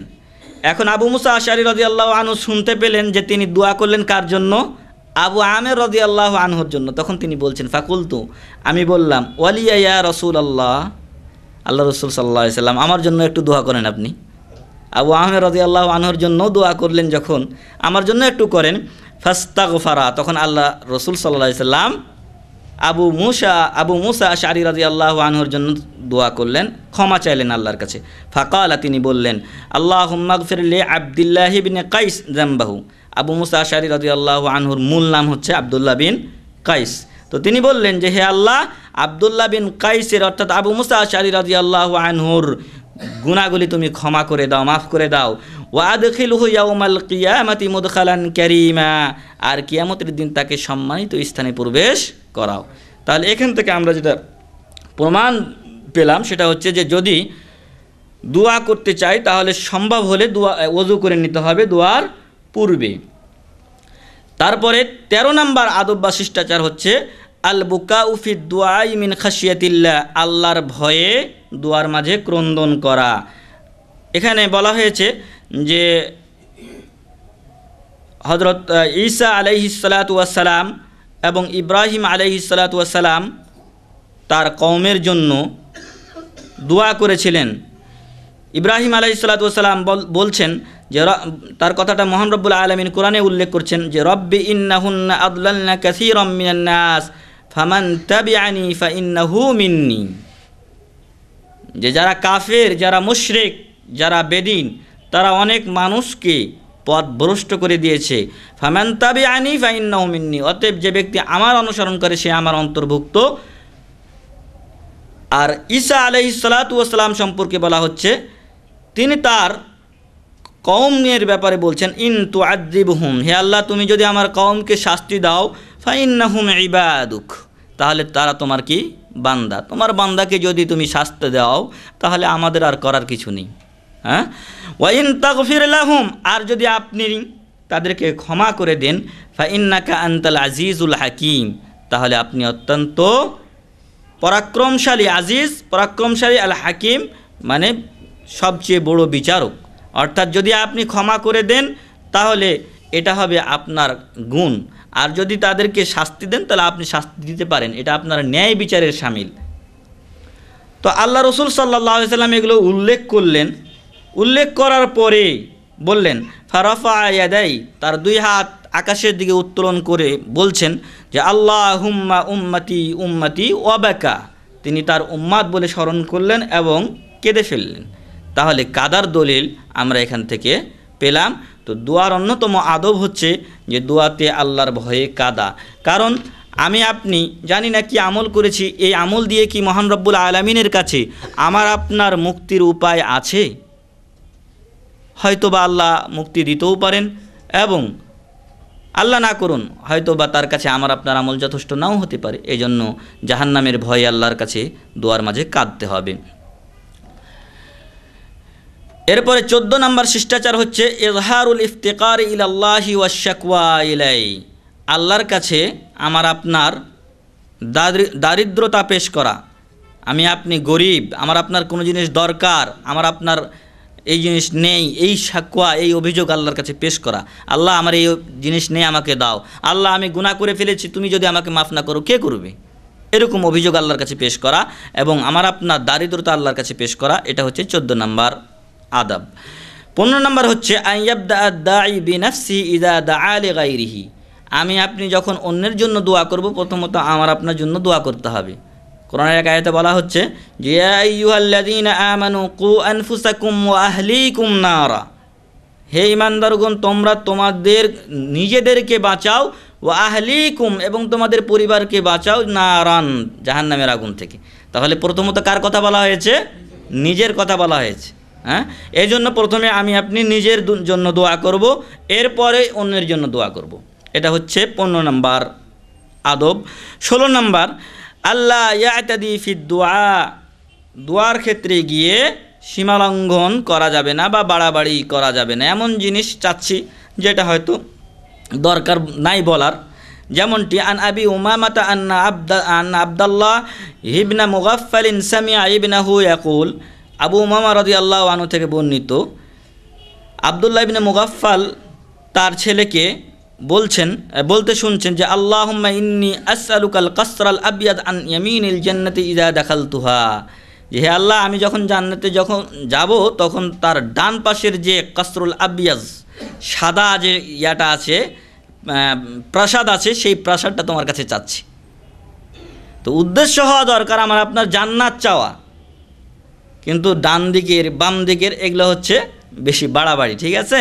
এখন আবু মুসা আশআরী রাদিয়াল্লাহু আনহু শুনতে পেলেন যে তিনি দোয়া করলেন কার জন্য? আবু আমির রাদিয়াল্লাহু আনহুর জন্য। তখন তিনি বলছেন ফাকুলতু, আমি বললাম ওয়ালিয়া ইয়া রাসূলুল্লাহ, আল্লাহ রসুল সাল্লাল্লাহু আলাইহি সাল্লাম আমার জন্য একটু দোয়া করেন আপনি। আবু আমির রাদিয়াল্লাহু আনহুর জন্য দোয়া করলেন যখন, আমার জন্য একটু করেন। ফাস্তাগফারা, তখন আল্লাহ রসুল সাল্লাল্লাহু আলাইহি সাল্লাম আবু মুসা আশআরী রাদিয়াল্লাহু আনহুর জন্য দোয়া করলেন, ক্ষমা চাইলেন আল্লাহর কাছে। ফাকালা, তিনি বললেন আল্লাহুম্মা গফির লি আব্দুল্লাহ ইবনে কাইস যামবাহু। আবু মুসা আশআরী রাদিয়াল্লাহু আনহুর মূল নাম হচ্ছে আব্দুল্লাহ বিন কাইস। তো তিনি বললেন যে হে আল্লাহ, আব্দুল্লাহ বিন কাইসের অর্থাৎ আবু মুসা আশআরী রাদিয়াল্লাহু আনহুর গুনাহগুলি তুমি ক্ষমা করে দাও, মাফ করে দাও। ওয়া আদখিলহু ইয়াউমাল কিয়ামাতি মুদখালান কারীমা, আর কিয়ামতের দিন তাকে সম্মানিত স্থানে প্রবেশ করাও। তাহলে এখান থেকে আমরা যেটা প্রমাণ পেলাম সেটা হচ্ছে যে যদি দোয়া করতে চাই তাহলে সম্ভব হলে ওযু করে নিতে হবে দোয়ার পূর্বে। তারপরে 13 নম্বর আদব বা শিষ্টাচার হচ্ছে আল বুকাউ ফি দুআই মিন খাশিয়াতিল্লাহ, আল্লাহর ভয়ে দোয়ার মাঝে ক্রন্দন করা। এখানে বলা হয়েছে যে হযরত ঈসা আলাইহিস সালাতু ওয়াস সালাম এবং ইব্রাহিম আলাইহিস সালাতু ওয়াস সালাম তার কওমের জন্য দোয়া করেছিলেন। ইব্রাহিম আলাইহিস সালাতু ওয়াস সালাম বলছেন যে তার কথাটা মহান রব্বুল আলামিন কোরআনে উল্লেখ করছেন যে রব্বি ইন্নাহুন্না আদলালনা কাসীরাম মিনান নাস ফামান তাবিআনি ফাইন্নাহু মিন্নি, যে যারা কাফের, যারা মুশরিক, যারা বেদিন, তারা অনেক মানুষকে পথ ভ্রষ্ট করে দিয়েছে। ফামান তাবিআনি ফাইন্নাহু মিন্নি, অতএব যে ব্যক্তি আমার অনুসরণ করে সে আমার অন্তর্ভুক্ত। আর ঈসা আলাইহিস সালাতু ওয়াস সালাম সম্পর্কে বলা হচ্ছে, তিনি তার কওমের ব্যাপারে বলছেন, ইন তুআযিবহুম, হে আল্লাহ তুমি যদি আমার কওমকে শাস্তি দাও, ফাইন্নাহুম ইবাদুক, তাহলে তারা তোমার কি বান্দা, তোমার বান্দাকে যদি তুমি শাস্তি দাও তাহলে আমাদের আর করার কিছু নেই। হ্যাঁ, ওয়া ইন তাগফির লাহুম, আর যদি আপনি তাদেরকে ক্ষমা করে দেন, ফাইন্নাকা আনতাল আজিজুল হাকিম, তাহলে আপনি অত্যন্ত পরাক্রমশালী, আজিজ পরাক্রমশালী, আল হাকিম মানে সবচেয়ে বড় বিচারক। অর্থাৎ যদি আপনি ক্ষমা করে দেন তাহলে এটা হবে আপনার গুণ, আর যদি তাদেরকে শাস্তি দেন তাহলে আপনি শাস্তি দিতে পারেন, এটা আপনার ন্যায় বিচারের শামিল। তো আল্লাহ রসুল সাল্লাল্লাহু আলাইহি সাল্লাম এগুলো উল্লেখ করলেন। উল্লেখ করার পরে বললেন, ফারাফা ইয়াদাই, তার দুই হাত আকাশের দিকে উত্তোলন করে বলছেন যে আল্লাহুম্মা উম্মতি উম্মতি ওয়াবাকা, তিনি তার উম্মাত বলে স্মরণ করলেন এবং কেঁদে ফেললেন। তাহলে কাদার দলিল আমরা এখান থেকে পেলাম। তো দোয়ার অন্যতম আদব হচ্ছে যে দোয়াতে আল্লাহর ভয়ে কাদা। কারণ আমি আপনি জানি না কি আমল করেছি, এই আমল দিয়ে কি মহান রব্বুল আলামিনের কাছে আমার আপনার মুক্তির উপায় আছে? হয়তো বা আল্লাহ মুক্তি দিতেও পারেন, এবং আল্লাহ না করুন হয়তো বা তার কাছে আমার আপনার আমল যথেষ্ট নাও হতে পারে। এই জন্য জাহান্নামের ভয়ে আল্লাহর কাছে দোয়ার মাঝে কাঁদতে হবে। এরপরে 14 নম্বর শিষ্টাচার হচ্ছে ইজহারুল ইফতিকার ইলাল্লাহি ওয়াশ শাকওয়া ইলাই, আল্লাহর কাছে আমার আপনার দারিদ্রতা পেশ করা। আমি আপনি গরিব, আমার আপনার কোনো জিনিস দরকার, আমার আপনার এই জিনিস নেই, এই শাকওয়া, এই অভিযোগ আল্লাহর কাছে পেশ করা। আল্লাহ আমার এই জিনিস নেই, আমাকে দাও। আল্লাহ আমি গুনাহ করে ফেলেছি, তুমি যদি আমাকে মাফ না করো কে করবে? এরকম অভিযোগ আল্লাহর কাছে পেশ করা এবং আমার আপনার দারিদ্রতা আল্লাহর কাছে পেশ করা, এটা হচ্ছে 14 নম্বর আদাব। 15 নম্বর হচ্ছে আইয়াবদা আদ-দাঈ বিনাফসি ইযা দাআ লিগাইরিহি, আমি আপনি যখন অন্যের জন্য দোয়া করব প্রথমত আমার আপনার জন্য দোয়া করতে হবে। কোরআনের এক আয়াতে বলা হচ্ছে যে ইয়া আইয়ুহাল্লাযীনা আমানু কু আনফুসাকুম ওয়া আহলিকুম নারা, হে ঈমানদারগণ তোমরা তোমাদের নিজেদেরকে বাঁচাও, ওয়া আহলিকুম এবং তোমাদের পরিবারকে বাঁচাও, নারান জাহান্নামের আগুন থেকে। তাহলে প্রথমত কার কথা বলা হয়েছে? নিজের কথা বলা হয়েছে। হ্যাঁ, এই জন্য প্রথমে আমি আপনি নিজের জন্য দোয়া করব, এরপরে অন্যের জন্য দোয়া করব। এটা হচ্ছে 15 নম্বর আদব। 16 নম্বর আল্লাহ ইয়াতাদি ফিদ দুআ, দোয়ার ক্ষেত্রে গিয়ে সীমালঙ্ঘন করা যাবে না বা বাড়াবাড়ি করা যাবে না। এমন জিনিস চাচ্ছি যেটা হয়তো দরকার নাই বলার, যেমনটি আন আবি উমামাতা আন্না আবদাল্লাহ ইবনা মুগাফফালিন সামিআ ইবনাহু ইয়াকুল, আবু উমামা রাদিয়াল্লাহু আনহু থেকে বর্ণিত আবদুল্লাহ ইবনে মুগাফফাল তার ছেলেকে বলতে শুনছেন যে আল্লাহুম্মা ইন্নী আসআলুকাল কাসরাল আবয়াদ আন ইয়ামিনিল জান্নাতি ইযা দাখালতুহা, যে হে আল্লাহ আমি যখন জান্নাতে যাব তখন তার ডান পাশের যে কাসরুল আবয়াজ সাদা যে ইয়াটা আছে, প্রাসাদ আছে, সেই প্রাসাদটা তোমার কাছে চাচ্ছি। তো উদ্দেশ্য হওয়া দরকার আমার আপনার জান্নাত চাওয়া, কিন্তু ডান দিকের বাম দিকের এগুলো হচ্ছে বেশি বাড়াবাড়ি। ঠিক আছে,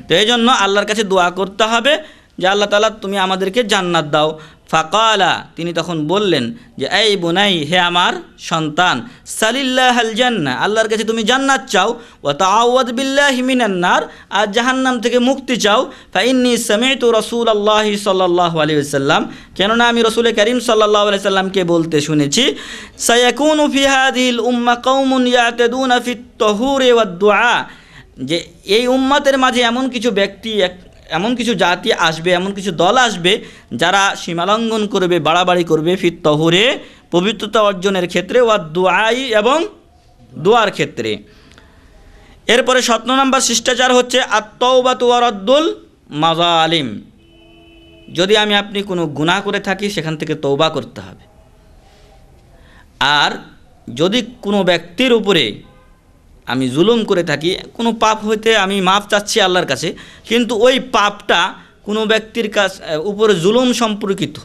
তো এই জন্য আল্লাহর কাছে দোয়া করতে হবে যে আল্লাহ তাআলা তুমি আমাদেরকে জান্নাত দাও। ফাকালা, তিনি তখন বললেন যে এই বুনাই, হে আমার সন্তান, সালিল্লাহাল জান্নাহ, আল্লাহর কাছে তুমি জান্নাত চাও, ওয়া তাআওয়াদ বিল্লাহি মিনান নার, আর জাহান্নাম থেকে মুক্তি চাও। ফাইন্নী সামি'তু রাসূলুল্লাহি সাল্লাল্লাহু আলাইহি ওয়াসাল্লাম, কেননা আমি রাসূল করিম সাল্লাল্লাহু আলাইহি ওয়াসাল্লামকে বলতে শুনেছি, সায়াকুনু ফি হাযিহিল উম্মাহ কওমুন ইয়াতাদুনা ফিত তাহুরি ওয়াদ দুআ, যে এই উম্মতের মাঝে এমন কিছু ব্যক্তি, এমন কিছু জাতি আসবে, এমন কিছু দল আসবে যারা সীমালঙ্ঘন করবে, বাড়াবাড়ি করবে, ফিত তাহুরে পবিত্রতা অর্জনের ক্ষেত্রে, ওয়াদ দুআই এবং দোয়ার ক্ষেত্রে। এরপরে 17 নম্বর শিষ্টাচার হচ্ছে আত-তাওবাতু ওয়া রাদ্দুল মাযালিম, যদি আমি আপনি কোনো গুনাহ করে থাকি সেখান থেকে তওবা করতে হবে। আর যদি কোনো ব্যক্তির উপরে আমি জুলুম করে থাকি, কোনো পাপ হইতে আমি মাফ চাচ্ছি আল্লাহর কাছে, কিন্তু ওই পাপটা কোনো ব্যক্তির উপরে জুলুম সম্পর্কিত,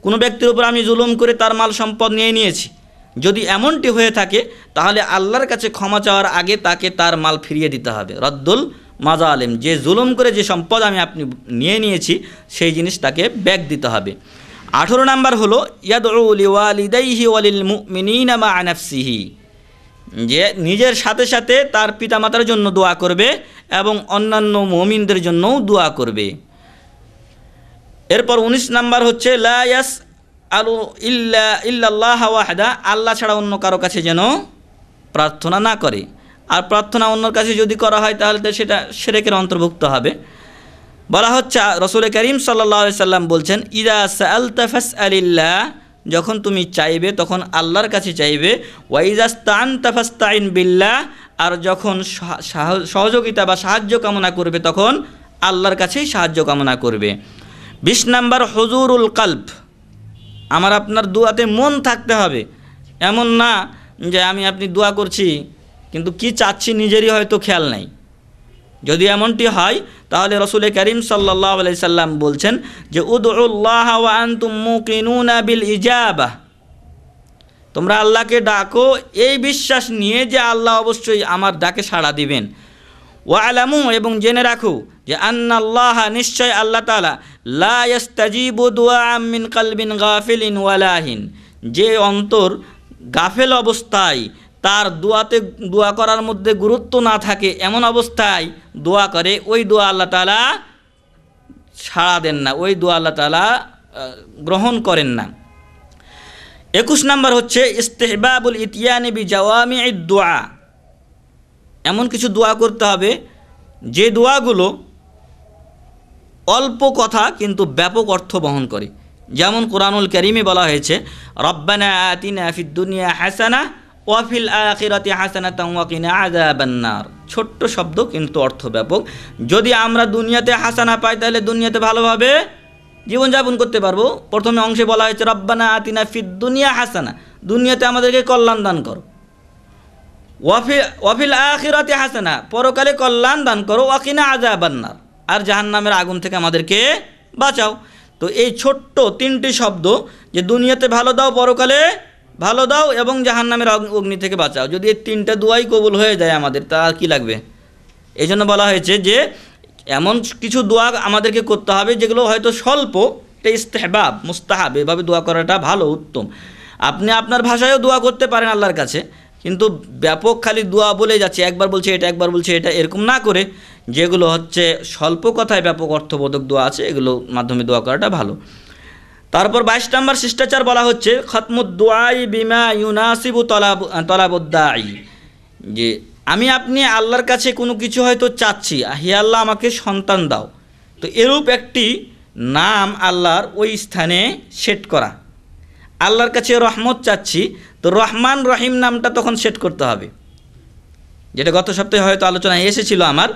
কোনো ব্যক্তির উপর আমি জুলুম করে তার মাল সম্পদ নিয়েছি, যদি এমনটি হয়ে থাকে তাহলে আল্লাহর কাছে ক্ষমা চাওয়ার আগে তাকে তার মাল ফিরিয়ে দিতে হবে, রদ্দুল মাযালিম, যে জুলুম করে যে সম্পদ আমি আপনি নিয়েছি সেই জিনিস তাকে ব্যাক দিতে হবে। 18 নাম্বার হলো ইয়াদউ লিওয়ালিদাইহি ওয়ালিল মুমিনিনা মা নাফসিহি, যে নিজের সাথে সাথে তার পিতামাতার জন্য দোয়া করবে এবং অন্যান্য মুমিনদের জন্যও দোয়া করবে। এরপর 19 নাম্বার হচ্ছে লা ইয়াসআলু ইল্লাল্লাহ ওয়াহদা, আল্লাহ ছাড়া অন্য কারো কাছে যেন প্রার্থনা না করে। আর প্রার্থনা অন্যর কাছে যদি করা হয় তাহলে তো সেটা শিরকের অন্তর্ভুক্ত হবে। বলা হচ্ছে রাসূল করিম সাল্লাল্লাহু আলাইহি সাল্লাম বলছেন ইযা সাআলতা ফাসআলিল্লাহ, যখন তুমি চাইবে তখন আল্লাহর কাছে চাইবে। ওয়া ইযা ইসতাআনতা ফাসতাইন বিল্লাহ, আর যখন সহযোগিতা বা সাহায্য কামনা করবে তখন আল্লাহর কাছেই সাহায্য কামনা করবে। 20 নাম্বার হুজুরুল কলব, আমার আপনার দোয়াতে মন থাকতে হবে। এমন না যে আমি আপনি দোয়া করছি কিন্তু কি চাচ্ছি নিজেরই হয়তো খেয়াল নাই। যদি এমনটি হয় তাহলে রাসূল করিম সাল্লাল্লাহু আলাইহি সাল্লাম বলছেন যে উদউল্লাহ ওয়া আনতুম মুকিনুনা বিল ইজাবাহ, তোমরা আল্লাহকে ডাকো এই বিশ্বাস নিয়ে যে আল্লাহ অবশ্যই আমার ডাকে সাড়া দিবেন। ওয়া আলামু, এবং জেনে রাখো যে আন্নাল্লাহ, নিশ্চয় আল্লাহ তাআলা লা ইস্তাজিবু দুআআম মিন কলবিন গাফিলিন ওয়ালাহিন, যে অন্তর গাফেল অবস্থায় তার দোয়া করার মধ্যে গুরুত্ব না থাকে এমন অবস্থায় দোয়া করে, ওই দোয়া আল্লাহ তাআলা সাড়া দেন না, ওই দোয়া আল্লাহ তাআলা গ্রহণ করেন না। 21 নাম্বার হচ্ছে ইস্তিহবাবুল ইতিয়ানি বিজাওয়ামি'id দুআ, এমন কিছু দোয়া করতে হবে যে দোয়াগুলো অল্প কথা কিন্তু ব্যাপক অর্থ বহন করে। যেমন কোরআনুল কারীমে বলা হয়েছে রব্বানা আতিনা ফিদ দুনিয়া হাসানাহ ওয়া ফিল আখিরাতি হাসানাতাও ওয়া কিনা আযাবান নার। ছোট্ট শব্দ কিন্তু অর্থ ব্যাপক। যদি আমরা দুনিয়াতে হাসানা পাই তাহলে দুনিয়াতে ভালোভাবে জীবনযাপন করতে পারবো। প্রথমে অংশে বলা হয়েছে রব্বানা আতিনা ফিদ দুনিয়া হাসানা, দুনিয়াতে আমাদেরকে কল্যাণ দান করো। ওয়া ফিল আখিরাতি হাসানা, পরকালে কল্যাণ দান করো। ওয়া কিনা আযাবান নার, আর জাহান্নামের আগুন থেকে আমাদেরকে বাঁচাও। তো এই ছোট্ট 3টি শব্দ, যে দুনিয়াতে ভালো দাও, পরকালে ভালো দাও এবং জাহান্নামের অগ্নি থেকে বাঁচাও, যদি এই 3টা দোয়াই কবুল হয়ে যায় আমাদের, তা কি লাগবে? এই জন্য বলা হয়েছে যে এমন কিছু দোয়া আমাদেরকে করতে হবে যেগুলো হয়তো স্বল্প, এটা ইস্তেহবাব, মুস্তাহাব, এভাবে দোয়া করাটা ভালো, উত্তম। আপনি আপনার ভাষায়ও দোয়া করতে পারেন আল্লাহর কাছে, কিন্তু ব্যাপক খালি দোয়া বলে যাচ্ছে, একবার বলছে এটা একবার বলছে এটা, এরকম না করে যেগুলো হচ্ছে স্বল্প কথায় ব্যাপক অর্থবোধক দোয়া আছে এগুলোর মাধ্যমে দোয়া করাটা ভালো। তারপর 22 নম্বর শিষ্টাচার বলা হচ্ছে খতমুদ দুআই বিমা ইউনাসিবু তলাবুদ দাঈ, যে আমি আপনি আল্লাহর কাছে কোনো কিছু হয়তো চাচ্ছি, হে আল্লাহ আমাকে সন্তান দাও, তো এরূপ একটি নাম আল্লাহর ওই স্থানে সেট করা। আল্লাহর কাছে রহমত চাচ্ছি, তো রহমান রহিম নামটা তখন সেট করতে হবে, যেটা গত সপ্তাহে হয়তো আলোচনায় এসেছিল আমার,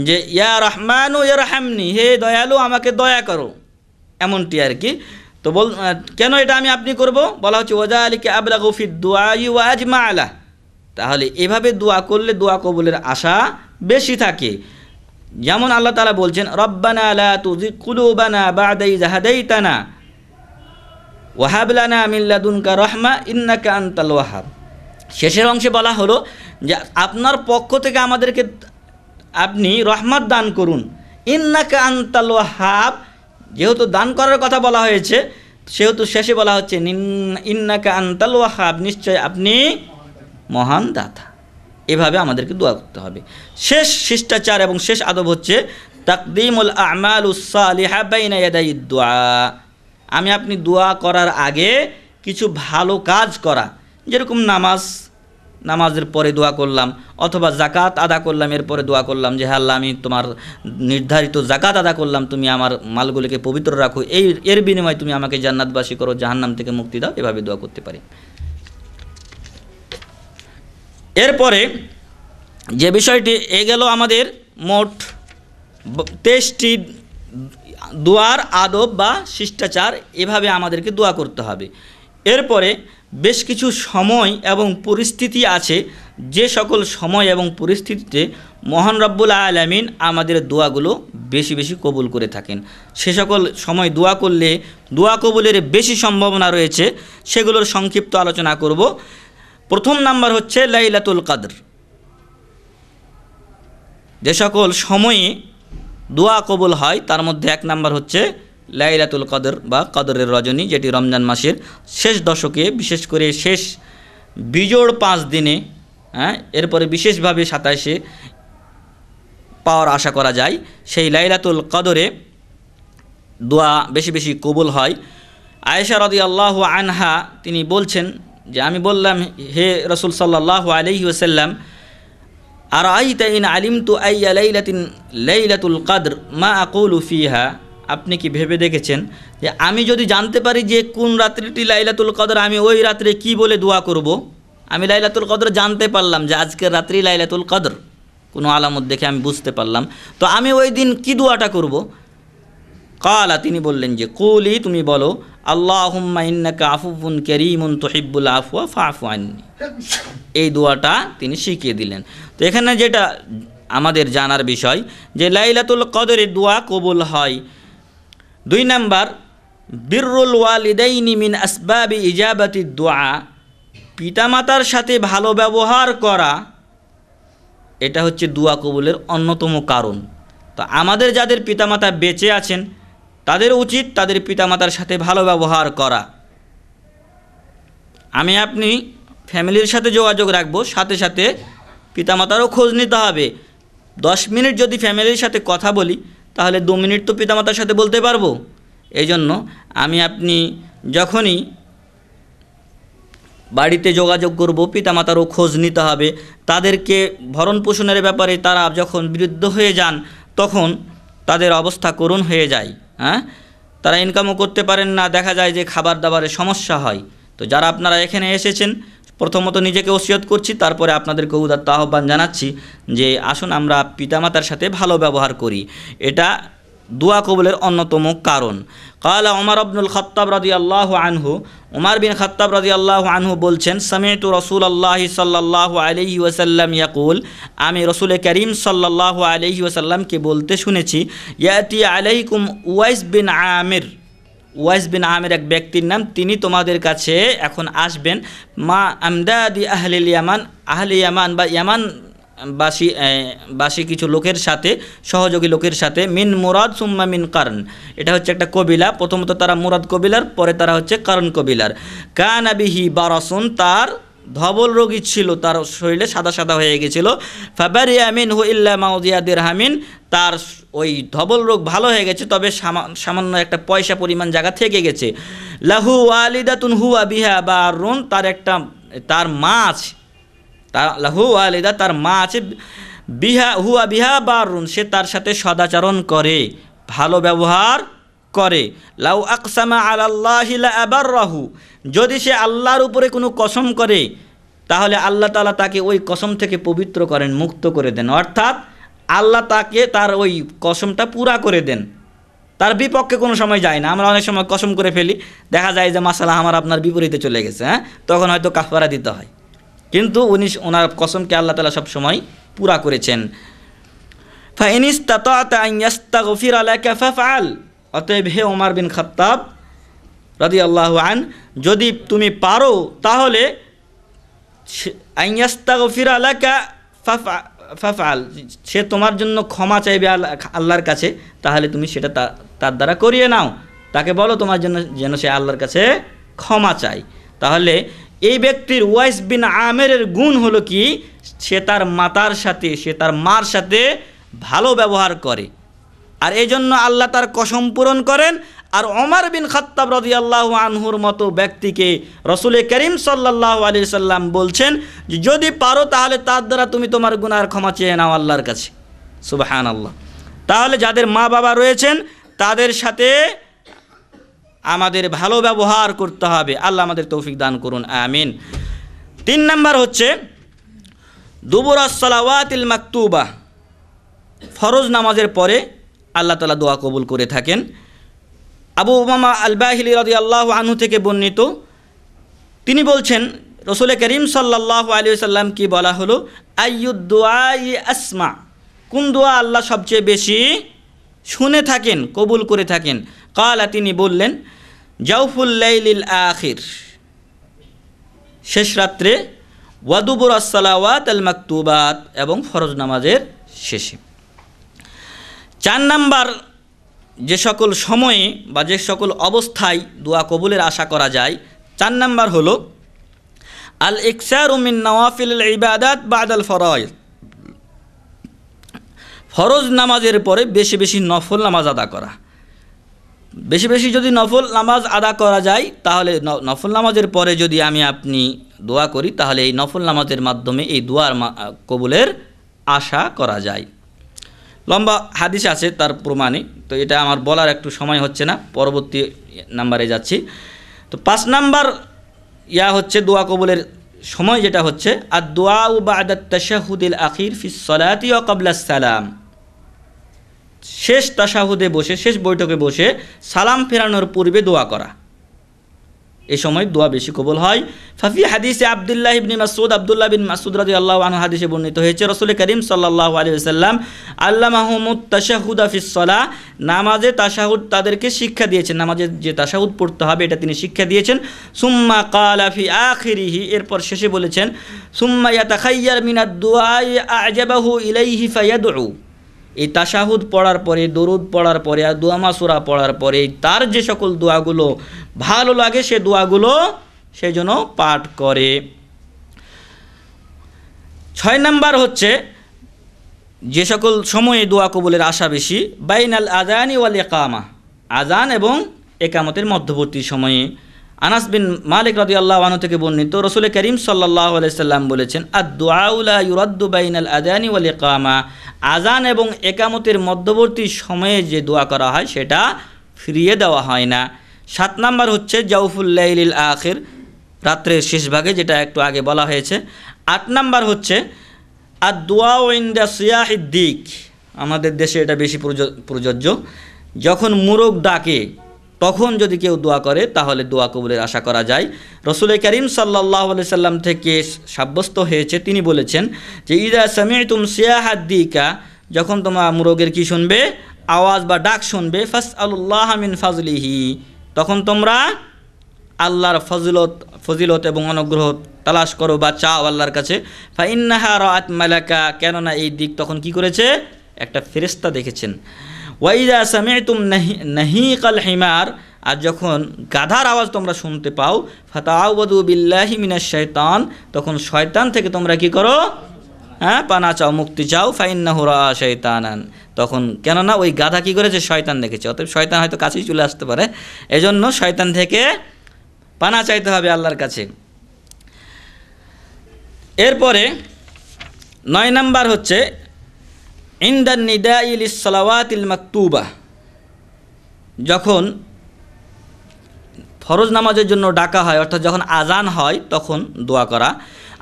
যে ইয়া রহমানু ইয়ারহামনি, হে দয়ালু আমাকে দয়া করো, এমনটি আর কি। তো কেন এটা আমি আপনি করব? বলা হচ্ছে ওয়াজালিকা আবলাগু ফিদ দুআই ওয়া আজমা আলা, তাহলে এভাবে দোয়া করলে দোয়া কবুলের আশা বেশি থাকে। যেমন আল্লাহ তাআলা বলছেন রব্বানা লা তুযিগ কুলুবানা বা'দা ইয হাদাইতানা ওয়া হাব লানা মিন লাদুনকা রাহমা ইন্নাকা আনতাল ওয়াহ্হাব। শেষের অংশে বলা হলো যে আপনার পক্ষ থেকে আমাদেরকে আপনি রহমত দান করুন, ইন্নাকা আনতাল ওয়াহ্হাব, যেহেতু দান করার কথা বলা হয়েছে সেহেতু শেষে বলা হচ্ছে ইন্নাকা আনতাল ওয়াহ্হাব, নিশ্চয় আপনি মহান দাতা। এভাবে আমাদেরকে দোয়া করতে হবে। শেষ শিষ্টাচার এবং শেষ আদব হচ্ছে তাকদিমুল আমালুস সালিহা বাইনা ইয়াদাইদ দুআ, আমি আপনি দোয়া করার আগে কিছু ভালো কাজ করা, যেরকম নামাজের পরে দোয়া করলাম, অথবা জাকাত আদা করলাম, এরপরে দোয়া করলাম যে হ্যাঁ আল্লাহ আমি তোমার নির্ধারিত জাকাত আদা করলাম, তুমি আমার মালগুলিকে পবিত্র রাখো, এর বিনিময়ে তুমি আমাকে জান্নাতবাসী করো, জাহান্নাম থেকে মুক্তি দাও, এভাবে দোয়া করতে পারি। এরপরে যে বিষয়টি গেল আমাদের মোট 23টি দোয়ার আদব বা শিষ্টাচার, এভাবে আমাদেরকে দোয়া করতে হবে। এরপরে বেশ কিছু সময় এবং পরিস্থিতি আছে, যে সকল সময় এবং পরিস্থিতিতে মহান রব্বুল আলামিন আমাদের দোয়াগুলো বেশি বেশি কবুল করে থাকেন। সে সকল সময় দোয়া করলে দোয়া কবুলের বেশি সম্ভাবনা রয়েছে, সেগুলোর সংক্ষিপ্ত আলোচনা করব। প্রথম নাম্বার হচ্ছে লাইলাতুল কদর। যে সকল সময়ে দোয়া কবুল হয় তার মধ্যে এক নাম্বার হচ্ছে লাইলাতুল কদর বা কদরের রজনী, যেটি রমজান মাসের শেষ দশকে, বিশেষ করে শেষ বিজোড় 5 দিনে, এরপরে বিশেষভাবে 27-এ পাওয়ার আশা করা যায়। সেই লাইলাতুল কদরে দোয়া বেশি বেশি কবুল হয়। আয়েশা রাদিয়াল্লাহু আনহা তিনি বলছেন যে আমি বললাম, হে রাসূল সাল্লাল্লাহু আলাইহি ওয়াসাল্লাম, আরাইতা ইন আলিমতু আইয়া লাইলাতিন লাইলাতুল কদর মা আকুলু ফিহা, আপনি কি ভেবে দেখেছেন যে আমি যদি জানতে পারি যে কোন রাত্রিটি লাইলাতুল কদর, আমি ওই রাত্রে কি বলে দোয়া করব? আমি লাইলাতুল কদর জানতে পারলাম যে আজকের রাত্রি লাইলাতুল কদর, কোনো আলামত দেখে আমি বুঝতে পারলাম, তো আমি ওই দিন কি দোয়াটা করব? কালা, তিনি বললেন যে কুলি, তুমি বলো আল্লাহুম্মা ইন্নাকা আফুউন কারীমুন তুহিব্বুল আফওয়া ফাআফু আন্নি। এই দোয়াটা তিনি শিখিয়ে দিলেন। তো এখানে যেটা আমাদের জানার বিষয় যে লাইলাতুল কদরে দোয়া কবুল হয়। 2 নাম্বার, বিররুল ওয়ালিদাইনি মিন আসবাবি ইজাবাতি দুআ, পিতামাতার সাথে ভালো ব্যবহার করা এটা হচ্ছে দোয়া কবুলের অন্যতম কারণ। তো আমাদের যাদের পিতামাতা বেঁচে আছেন তাদের উচিত তাদের পিতামাতার সাথে ভালো ব্যবহার করা। আমি আপনি ফ্যামিলির সাথে যোগাযোগ রাখবো, সাথে সাথে পিতামাতারও খোঁজ নিতে হবে। 10 মিনিট যদি ফ্যামিলির সাথে কথা বলি তাহলে 2 মিনিট তো পিতামাতার সাথে বলতে পারবো। এই জন্য আমি আপনি যখনই বাড়িতে যোগাযোগ করব পিতামাতারও খোঁজ নিতে হবে। তাদেরকে ভরণ পোষণের ব্যাপারে তারা যখন বৃদ্ধ হয়ে যান তখন তাদের অবস্থা করুণ হয়ে যায়, তারা ইনকামও করতে পারেন না, দেখা যায় যে খাবার দাবারের সমস্যা হয়। তো যারা আপনারা এখানে এসেছেন, প্রথমত নিজেকে ওসিয়ত করছি, তারপরে আপনাদেরকে উদাত্ত আহ্বান জানাচ্ছি যে আসুন আমরা পিতামাতার সাথে ভালো ব্যবহার করি, এটা দোয়া কবুলের অন্যতম কারণ। কালা ওমর ইবনুল খাত্তাব রাদিয়াল্লাহু আনহু, ওমর বিন খাত্তাব রাদিয়াল্লাহু আনহু বলছেন, সামি'তু রাসূলুল্লাহি সাল্লাল্লাহু আলাইহি ওয়াসাল্লাম ইয়াকুল, আমি রাসূল করিম সাল্লাল্লাহু আলাইহি ওয়াসাল্লামকে বলতে শুনেছি, ইয়াতি আলাইকুম উওয়াইস বিন আমির, উওয়াইস বিন আমির এক ব্যক্তির নাম, তিনি তোমাদের কাছে এখন আসবেন, মা আমদাদি আহলিল ইয়ামান, আহলি ইয়ামান বা ইয়ামান বাসী কিছু লোকের সাথে, সহযোগী লোকের সাথে, মিন মুরাদ সুম্মা মিন কারণ, এটা হচ্ছে একটা কবিলা, প্রথমত তারা মুরাদ কবিলার, পরে তারা হচ্ছে কারণ কবিলার। কানা বিহি বারাসুন, তার ধবল রোগী ছিল, তার শরীরে সাদা সাদা হয়ে গেছিল। ফাবারিয়া মিনহু ইল্লা মাউদিয়া দিরহামিন, তার ওই ধবল রোগ ভালো হয়ে গেছে, তবে সামান্য একটা পয়সা পরিমাণ জায়গা থেকে গেছে। লাহু ওয়ালিদাতুন হুয়া বিহা বারুন, তার মা আছে, লাহু ওয়ালিদা, তার মা আছে, বিহা হুয়া বিহা বারুন, সে তার সাথে সদাচরণ করে, ভালো ব্যবহার করে। লাউ আকসামা আলাল্লাহি লা আবাররাহু, যদি সে আল্লাহর উপরে কোনো কসম করে তাহলে আল্লাহ তাআলা তাকে ওই কসম থেকে পবিত্র করেন, মুক্ত করে দেন, অর্থাৎ আল্লাহ তাকে তার ওই কসমটা পুরা করে দেন, তার বিপক্ষে কোনো সময় যায় না। আমরা অনেক সময় কসম করে ফেলি, দেখা যায় যে মাসালা আমার আপনার বিপরীতে চলে গেছে, তখন হয়তো কাফারা দিতে হয়, কিন্তু ওনার কসমকে আল্লাহ তাআলা সব সময় পুরা করেছেন। ফাইন ইসতাতা'তা আন ইস্তাগফিরা লাকা ফাফআল, অতএব হে ওমর বিন খাত্তাব রাদিয়াল্লাহু আন, যদি তুমি পারো তাহলে আন ইস্তাগফিরা লাকা ফাফআল, সে তোমার জন্য ক্ষমা চাইবে আল্লাহর কাছে, তাহলে তুমি সেটা তার দ্বারা করিয়ে নাও, তাকে বলো তোমার জন্য যেন সে আল্লাহর কাছে ক্ষমা চায়। তাহলে এই ব্যক্তির উওয়াইস বিন আমিরের গুণ হলো কি, সে তার মাতার সাথে, সে তার মার সাথে ভালো ব্যবহার করে, আর এই জন্য আল্লাহ তার কসম পূরণ করেন। আর ওমর বিন খাত্তাব রাদিয়াল্লাহু আনহুর মতো ব্যক্তিকে রাসূল করিম সাল্লাল্লাহু আলাইহি সাল্লাম বলছেন যে যদি পারো তাহলে তার দ্বারা তুমি তোমার গুনার ক্ষমা চেয়ে নাও আল্লাহর কাছে। সুবহানাল্লাহ। তাহলে যাদের মা বাবা রয়েছেন তাদের সাথে আমাদের ভালো ব্যবহার করতে হবে। আল্লাহ আমাদের তৌফিক দান করুন, আমিন। 3 নাম্বার হচ্ছে দুবুরাস সালাওয়াতিল মাকতুবা, ফরজ নামাজের পরে আল্লাহ তাআলা দোয়া কবুল করে থাকেন। আবু উমামা আল বাহিলি রাদিয়াল্লাহু আনহু থেকে বর্ণিত, তিনি বলছেন রাসূল করিম সাল্লাল্লাহু আলাইহি ওয়াসাল্লাম কি বলা হলো, আইয়ুদ দুআই আসমা, কোন দোয়া আল্লাহ সবচেয়ে বেশি শুনে থাকেন, কবুল করে থাকেন। কালা, তিনি বললেন জাওফুল লাইলিল আখির, শেষ রাত্রে, ওয়াদুবুরাস সালাওয়াত আল মাকতুবাত, এবং ফরজ নামাজের শেষে। 4 নাম্বার যে সকল সময়ে বা যে সকল অবস্থায় দোয়া কবুলের আশা করা যায়, 4 নাম্বার হলো আল ইকসারু মিন নওয়াফিল ইবাদাত বাদাল ফরাইদ, ফরজ নামাজের পরে বেশি বেশি নফল নামাজ আদা করা। বেশি বেশি যদি নফল নামাজ আদা করা যায়, তাহলে নফল নামাজের পরে যদি আপনি দোয়া করি, তাহলে এই নফল নামাজের মাধ্যমে এই দোয়ার কবুলের আশা করা যায়। লম্বা হাদিস আছে তার প্রমাণে, তো এটা আমার বলার একটু সময় হচ্ছে না, পরবর্তী নাম্বারে যাচ্ছি। তো 5 নাম্বার হচ্ছে দোয়া কবুলের সময়, যেটা হচ্ছে আর দোয়া বা'দা তাশাহুদিল আখির ফিস সালাতি ওয়া ক্বাবলা সালাম, শেষ তাশাহুদে বসে, শেষ বৈঠকে বসে সালাম ফেরানোর পূর্বে দোয়া করা, এই সময় দোয়া বেশি কবুল হয়। ফাফি হাদিসে আব্দুল্লাহ বিন মাসউদ রাদিয়াল্লাহু আনহু হাদিসে বর্ণিত হয়েছে, রাসূল করিম সাল্লাল্লাহু আলাইহি ওয়াসাল্লাম আল্লামাহুমুত তাশাহুদা ফিস সালাহ, নামাজে তাশাহুদ তাদেরকে শিক্ষা দিয়েছেন, নামাজে যে তাশাহুদ পড়তে হবে এটা তিনি শিক্ষা দিয়েছেন। সুম্মা ক্বালা ফি আখিরিহি, এরপর শেষে বলেছেন সুম্মা ইয়াতাখায়্যার মিনাদ দুআই আ'জাবাহু ইলাইহি ফায়াদউ, এই তাশাহুদ পড়ার পরে, দরুদ পড়ার পরে আর দোয়া মাসুরা পড়ার পরে তার যে সকল দোয়াগুলো ভালো লাগে সে দোয়াগুলো সে যেন পাঠ করে। 6 নাম্বার হচ্ছে যে সকল সময়ে দোয়া কবুলের আশা বেশি, বাইনাল আযানি ওয়াল ইকামা, আযান এবং একামতের মধ্যবর্তী সময়ে। আনাস বিন মালিক রাদিয়াল্লাহু আনহু থেকে বর্ণিত, রাসূল করিম সাল্লাল্লাহু আলাইহি সাল্লাম বলেছেন আদ-দুআউ লা ইউরাদ্দু বাইনাল আযানি ওয়াল ইকামা, আযান এবং একামতের মধ্যবর্তী সময়ে যে দোয়া করা হয় সেটা ফিরিয়ে দেওয়া হয় না। 7 নাম্বার হচ্ছে জাউফুল লাইলিল আখির, রাত্রের শেষ ভাগে, যেটা একটু আগে বলা হয়েছে। 8 নাম্বার হচ্ছে আদ-দুআউ ইনদা সিয়াহিদ দিক, আমাদের দেশে এটা বেশি প্রযোজ্য, যখন মুরগ ডাকে তখন যদি কেউ দোয়া করে তাহলে দোয়া কবুলের আশা করা যায়। রাসূল করিম সাল্লাল্লাহু আলাইহি সাল্লাম থেকে সাব্যস্ত হয়েছে, তিনি বলেছেন যে ইযা সামি'তুম সিয়াহাদ দিকা, যখন তোমরা মুরগের কি শুনবে, আওয়াজ বা ডাক শুনবে, ফাসআলুল্লাহ মিন ফাজলিহি, তখন তোমরা আল্লাহর ফজিলত এবং অনুগ্রহ তালাশ করো বা চাও আল্লাহর কাছে। ফা ইন্নাহা রাআত মালাকা, কেননা এই দিক তখন কি করেছে, একটা ফেরেশতা দেখেছেন। ওয়াইদা সামি'তুম নাহিকাল হিমার, আর যখন গাধার আওয়াজ তোমরা শুনতে পাও, ফাতাআউযু বিল্লাহি মিনাশ শাইতান, তখন শয়তান থেকে তোমরা কি করো, পানা চাও, মুক্তি চাও। ফাইন্নাহু রাআ শাইতানান, তখন কেননা ওই গাধা কি করেছে, শয়তান দেখেছে, অতএব শয়তান হয়তো কাছেই চলে আসতে পারে, এজন্য শয়তান থেকে পানা চাইতে হবে আল্লাহর কাছে। এরপরে 9 নাম্বার হচ্ছে ইনদান নিদাই লিস সালাওয়াতিল মাকতুবা, যখন ফরজ নামাজের জন্য ডাকা হয়, অর্থাৎ যখন আজান হয় তখন দোয়া করা।